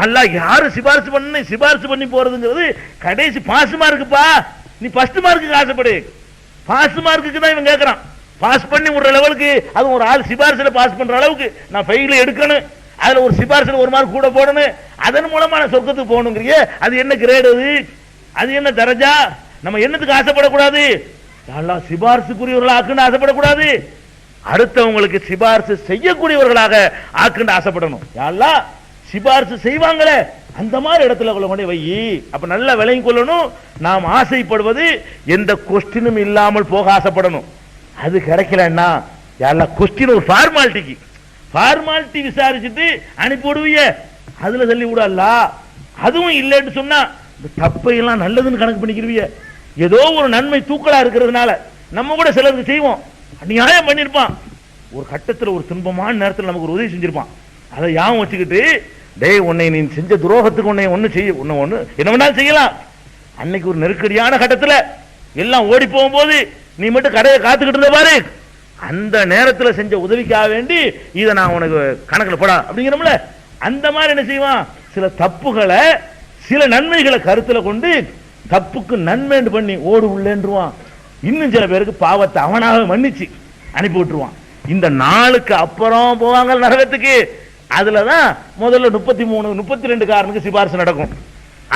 அல்லாஹ் யாரு சிபாரிசு பண்ணி சிபாரிசு பண்ணி போறதுங்கிறது கடைசி பாஸ் மார்க்குப்பா, நீ ஃபர்ஸ்ட் மார்க்குக்கு ஆசைப்படு. பாஸ் மார்க்குக்கு தான் இவன் கேட்கறான், பாஸ் பண்ணி விடுற லெவலுக்கு, அது ஒரு ஆள் சிபாரிசுல பாஸ் பண்ற அளவுக்கு நான் ஃபெயில் எடுக்கணும், அதுல ஒரு சிபாரிசுல 1 மார்க் கூட போடணும், அதன் மூலமா நான் சொர்க்கத்துக்கு போகணுங்கிறியே, அது என்ன கிரேட்? அது என்ன தரஜா? நம்ம என்னத்துக்கு ஆசைப்படக்கூடாது? அல்லாஹ் சிபாரிசுக்குரியவர்களாக ஆக்குன்னு ஆசைப்படக்கூடாது, அடுத்தவங்களுக்கு சிபாரிசு செய்யக்கூடியவர்களாக ஆக்குன்னு ஆசைப்படணும். அல்லாஹ் சிபாரிசு செய்வாங்களே அந்த மாதிரி இடத்துல கொண்டு வை. அப்ப நல்லா விளங்கி கொள்ளணும், நாம் ஆசைப்படுவது எந்த கொஸ்டினும் இல்லாமல் போக ஆசைப்படணும். அது கிடைக்கலன்னா யாரெல்லாம் கொஸ்டின் ஒரு ஃபார்மாலிட்டி விசாரிச்சுட்டு அனுப்பி விடுவிய, அதுல சொல்லி விடல. அதுவும் இல்லைன்னு சொன்னா இந்த தப்பையெல்லாம் நல்லதுன்னு கணக்கு பண்ணிக்கிருவிய. ஏதோ ஒரு நன்மை தூக்கலா இருக்கிறதுனால நம்ம கூட சிலருக்கு செய்வோம், அநியாயம் பண்ணிருப்பான், ஒரு கட்டத்தில் ஒரு துன்பமான நேரத்தில் நமக்கு ஒரு உதவி செஞ்சிருப்பான், அதை யாவும் வச்சுக்கிட்டு டேய் உன்னை நீ செஞ்ச துரோகத்துக்கு உன்னை ஒண்ணு செய்ய ஒண்ணு என்ன வேணாலும் செய்யலாம். அன்னைக்கு ஒரு நெருக்கடியான கட்டத்தில் எல்லாம் ஓடி போகும்போது நீ மட்டும் கடையை காத்துக்கிட்டு இருந்த பாரு, அந்த நேரத்தில் செஞ்ச உதவிக்காக வேண்டி இதை நான் உனக்கு கணக்கில் போடா அப்படிங்கிறோம்ல, அந்த மாதிரி என்ன செய்வான், சில தப்புகளை சில நன்மைகளை கருத்துல கொண்டு தப்புக்கு நன்மைன்னு பண்ணி ஓடு உள்ளேன்றுவான். இன்னும் சில பேருக்கு பாவத்தை அவனாக மன்னிச்சு அனுப்பி விட்டுருவான். இந்த நாளுக்கு அப்புறம் போவாங்க நரகத்துக்கு. அதுலதான் முதல்ல 33 32 காரனுக்கு சிபாரிசு நடக்கும்.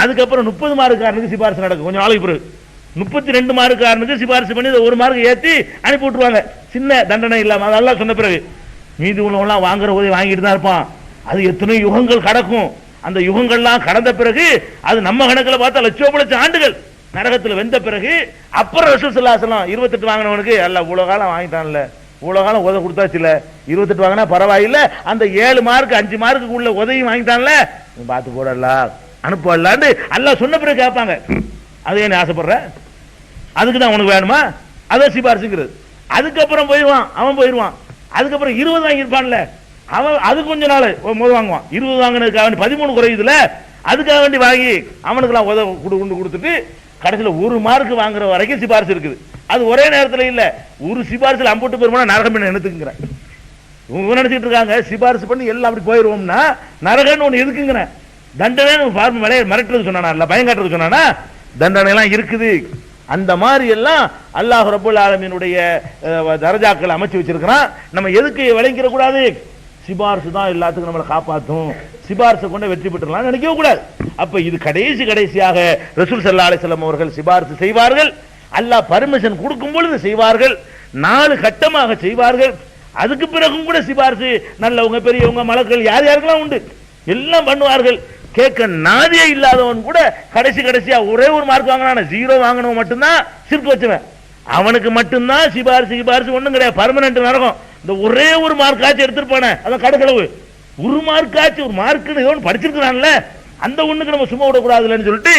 அதுக்கப்புறம் 30 மார்க்காரனுக்கு சிபாரிசு நடக்கும். கொஞ்சம் நாளைக்கு பிறகு 32 மார்க்காரனுக்கு சிபாரிசு பண்ணி ஒரு மார்க் ஏற்றி அனுப்பி விட்டுருவாங்க, சின்ன தண்டனை இல்லாம. அதெல்லாம் சொன்ன பிறகு மீதி உள்ளவங்களாம் வாங்குற உதவி வாங்கிட்டு தான் இருப்பான். அது எத்தனை யுகங்கள் கடக்கும். அந்த யுகங்கள்லாம் கடந்த பிறகு அது நம்ம கணக்கில் பார்த்தா லட்சம் ஆண்டுகள் நரகத்தில் வெந்த பிறகு அப்புறம் ரசூல் ஸல்லல்லாஹு அலைஹி வஸல்லம் 28 வாங்கினவனுக்கு அல்ல இவ்வளோ காலம் வாங்கிட்டான்ல, இவ்வளோ காலம் உதவி கொடுத்தாச்சுல, 28 வாங்கினா பரவாயில்ல, அந்த 7 மார்க் 5 மார்க்கு உள்ள உதவி வாங்கிட்டான்ல, பார்த்து போடல அனுப்பலான்னு அல்லாஹ் சொன்ன பிறகு கேட்பாங்க. அது என்ன ஆசைப்படுற, அதுக்கு தான் உனக்கு வேணுமா, அதான் சிபாரிசுங்கிறது. அதுக்கப்புறம் போயிடுவான், அவன் போயிடுவான். அதுக்கப்புறம் 20 வாங்கியிருப்பான்ல, அவன் அது கொஞ்ச நாள் முதல் வாங்குவான். 20 வாங்கினதுக்காக வேண்டி 13 குறையுதுல, அதுக்காக வேண்டி வாங்கி அவனுக்குலாம் உதவி கொடுத்துட்டு கடைசியில் 1 மார்க் வாங்குற வரைக்கும் சிபாரிசு இருக்குது. அது ஒரே நேரத்தில் இல்ல, ஒரு சிபாரிசில் அம்புட்டு போயிருமா நரகம் என்னத்துக்குங்கிறேன். இவங்க நினைச்சிட்டு இருக்காங்க சிபாரிசு பண்ணி எல்லாம் அப்படி போயிருவோம்னா நரகன்னு ஒன்று எதுக்குங்கிறேன். தண்டனை விலையை மிரட்டுறது சொன்னானா, இல்ல பயம் காட்டுறது சொன்னானா, தண்டனை எல்லாம் இருக்குது. அந்த மாதிரி எல்லாம் அல்லாஹ் ரப்பல் ஆலமீனுடைய தரஜாக்கள் அமைச்சு வச்சிருக்கிறான். நம்ம எதுக்கு விளங்கிற கூடாது, சிபாரிசு தான் எல்லாத்துக்கும் நம்மளை காப்பாற்றும், சிபாரிசை கொண்டு வெற்றி பெற்றலாம் நினைக்கவே கூடாது. அப்ப இது கடைசியாக ரசூல் ஸல்லல்லாஹு அலைஹி வஸல்லம் அவர்கள் சிபாரிசு செய்வார்கள். அல்லாஹ் பர்மிஷன் கொடுக்கும் பொழுது செய்வார்கள். 4 கட்டமாக செய்வார்கள். அதுக்கு பிறகும் கூட சிபாரிசு நல்லவங்க பெரியவங்க மலக்கள் யார் யாருக்கெல்லாம் உண்டு எல்லாம் பண்ணுவார்கள். கேட்க நாதியே இல்லாதவன் கூட கடைசியா ஒரே ஒரு மார்க் வாங்கினான 0 வாங்கினவன் மட்டும்தான் சிரிப்பு வச்சுவேன். அவனுக்கு மட்டும்தான் சிபாரிசு ஒண்ணும் கிடையாது, பர்மனன்ட் நரகம். இந்த ஒரே ஒரு மார்க்காச்சும் எடுத்துருப்பானே, அதான் கடுகளவு. ஒரு மார்க்காச்சும், ஒரு மார்க்குன்னு ஏதோ படிச்சிருக்கிறான்ல, அந்த ஒண்ணுக்கு நம்ம சும்மா விடக்கூடாதுன்னு சொல்லிட்டு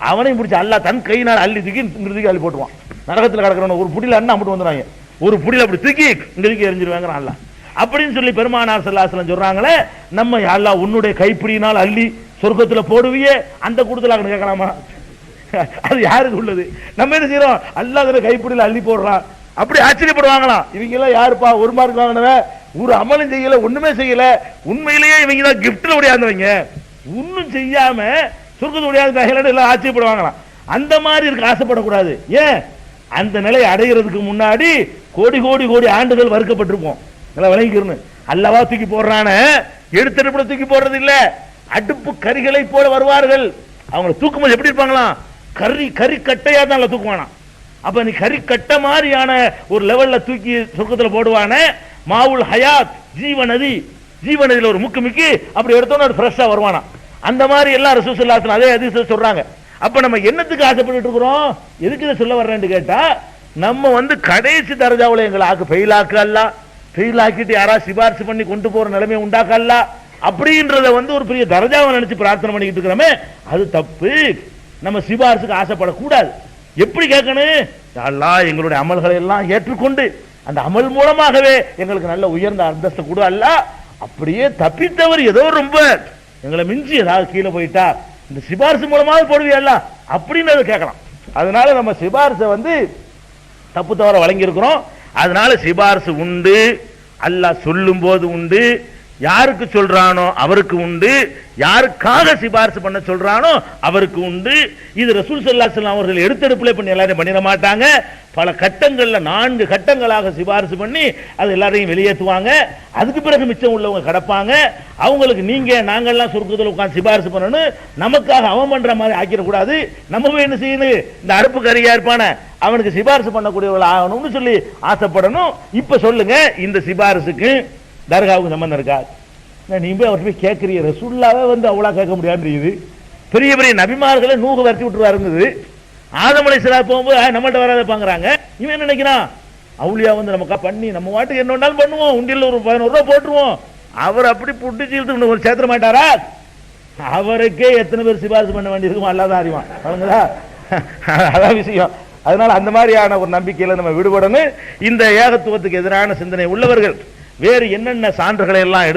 அவனையும் பிடிச்சி அல்லாஹ் தன் கையினால் அள்ளி தூக்கி இங்க அள்ளி போட்டுவான். நரகத்தில் கிடக்கிறவன ஒரு புடியில அண்ணா அப்படி வந்துடுவாங்க, ஒரு புடியில அப்படி தூக்கி இங்க எரிஞ்சிருவாங்க அல்லாஹ் அப்படின்னு சொல்லி பெருமானார் ஸல்லல்லாஹு அலைஹி வஸல்லம் சொல்றாங்களே. நம்ம அல்லாஹ் உன்னுடைய கைப்பிடியினால் அள்ளி சொர்க்கத்துல போடுவியே, அந்த கூடுதலாக கேட்கலாமா? அது யாருக்கு உள்ளது? நம்ம என்ன செய்யறோம், அல்லாஹ் கைப்பிடியில அள்ளி போடுறான். அப்படி ஆச்சரியப்படுவாங்களாம், இவங்க எல்லாம் யாருப்பா 1 மார்க் வாங்கினவன், ஒரு அமலும் செய்யல, ஒண்ணுமே செய்யல, உண்மையிலேயே இவங்க தான் கிஃப்ட்ல உடையாந்தவங்க, ஒன்னும் செய்யாம சொர்க்கத்தை உடையாந்து எல்லாம் ஆச்சரியப்படுவாங்களாம். அந்த மாதிரி இருக்கு, ஆசைப்படக்கூடாது. ஏன், அந்த நிலை அடைகிறதுக்கு முன்னாடி கோடி ஆண்டுகள் வறுக்கப்பட்டிருப்போம். விளங்கிக்கணும். அல்லவா தூக்கி போடுறான, எடுத்தெடுப்புல தூக்கி போடுறது இல்ல, அடுப்பு கரிகளை போல வருவார்கள். அவங்க தூக்கும்போது எப்படி இருப்பாங்களாம், கறி கட்டையா தான் தூக்குவானா. அப்ப நீ கறி கட்ட மாதிரியான ஒரு லெவல்ல தூக்கி சொர்க்கத்துல போடுவான. மாவுல் ஹயாத், ஜீவநதியில ஒரு முக்கு அப்படி எடுத்தோன்னு ஒரு ஃப்ரெஷ்ஷா வருவானா. அந்த மாதிரி எல்லாம் ரசூல் ஸல்லல்லாஹு அலைஹி வஸல்லம் அதே ஹதீஸ்ல சொல்றாங்க. அப்ப நம்ம என்னத்துக்கு ஆசைப்பட்டு இருக்கிறோம், எதுக்கு இதை சொல்ல வர்றேன்னு கேட்டா, நம்ம கடைசி தரஜாவுல எங்களை ஃபெயில் அல்ல, ஃபெயில் ஆக்கிட்டு யாராவது சிபாரிசு பண்ணி கொண்டு போற நிலைமை உண்டாக்கல்ல அப்படின்றத ஒரு பெரிய தரஜாவை நினைச்சு பிரார்த்தனை பண்ணிக்கிட்டு இருக்கிறோமே, அது தப்பு. நம்ம சிபாரிசுக்கு ஆசைப்படக்கூடாது. எப்படி கேட்கணும், அல்லாஹ் எங்களுடைய அமல்களை எல்லாம் ஏற்றுக்கொண்டு அந்த அமல் மூலமாகவே எங்களுக்கு நல்ல உயர்ந்த அந்தஸ்து கூட அல்ல, அப்படியே தப்பித்தவர் ஏதோ ரொம்ப எங்களை மிஞ்சி ஏதாவது கீழே போயிட்டா இந்த சிபாரிசு மூலமாக போடுவியல்ல அப்படின்னு கேட்கலாம். அதனால நம்ம சிபாரிசை தப்பு தவற வழங்கி இருக்கிறோம். அதனால சிபாரிசு உண்டு, அல்லாஹ் சொல்லும் போது உண்டு, யாருக்கு சொல்றானோ அவருக்கு உண்டு, யாருக்காக சிபாரிசு பண்ண சொல்றானோ அவருக்கு உண்டு. இது ரசூல் ஸல்லல்லாஹு அலைஹி வஸல்லம் அவர்கள் எடுத்தெடுப்புல பண்ணி எல்லாரும் பண்ணிட மாட்டாங்க. பல கட்டங்கள்ல 4 கட்டங்களாக சிபாரிசு பண்ணி அது எல்லாரையும் வெளியேற்றுவாங்க. அதுக்கு பிறகு மிச்சம் உள்ளவங்க கிடப்பாங்க. அவங்களுக்கு நீங்க நாங்கள்லாம் சொர்க்கத்தில் உட்கார்ந்து சிபாரிசு பண்ணணும், நமக்காக அவன் பண்ற மாதிரி ஆக்கிடக்கூடாது. நம்ம என்ன செய்யணும், இந்த அறுப்பு கரியா இருப்பான அவனுக்கு சிபாரிசு பண்ணக்கூடியவர்கள் ஆகணும்னு சொல்லி ஆசைப்படணும். இப்ப சொல்லுங்க, இந்த சிபாரிசுக்கு தர்காவுக்கு சம்பந்தம் இருக்கா? நீ போய் அவர் போய் கேட்கறிய, ரசூலுல்லாஹ்வே அவ்வளோ கேட்க முடியாது. பெரிய பெரிய நபிமார்களை நூகு வரட்டி விட்டுருவாருங்குது. ஆதம் அலைஹிஸ்ஸலாம் போகும்போது நம்மள்ட்ட வராத பாக்குறாங்க. இவன் என்ன நினைக்கிறான், அவுலியா நமக்கா பண்ணி நம்ம வாட்டுக்கு என்ன வேணாலும் பண்ணுவோம், உண்டியில் ஒரு 11 ரூபா போட்டுருவோம். அவர் அப்படி புட்டு சீர்த்து ஒரு சேத்திர மாட்டாரா? அவருக்கே எத்தனை பேர் சிபாரிசு பண்ண வேண்டியிருக்கும் அல்லாதான் அறிவான். அவங்களா அதான் விஷயம். அதனால அந்த மாதிரியான ஒரு நம்பிக்கையில நம்ம விடுபடணும். இந்த ஏகத்துவத்துக்கு எதிரான சிந்தனை உள்ளவர்கள் வேறு என்னென்ன சான்றுகளை எல்லாம்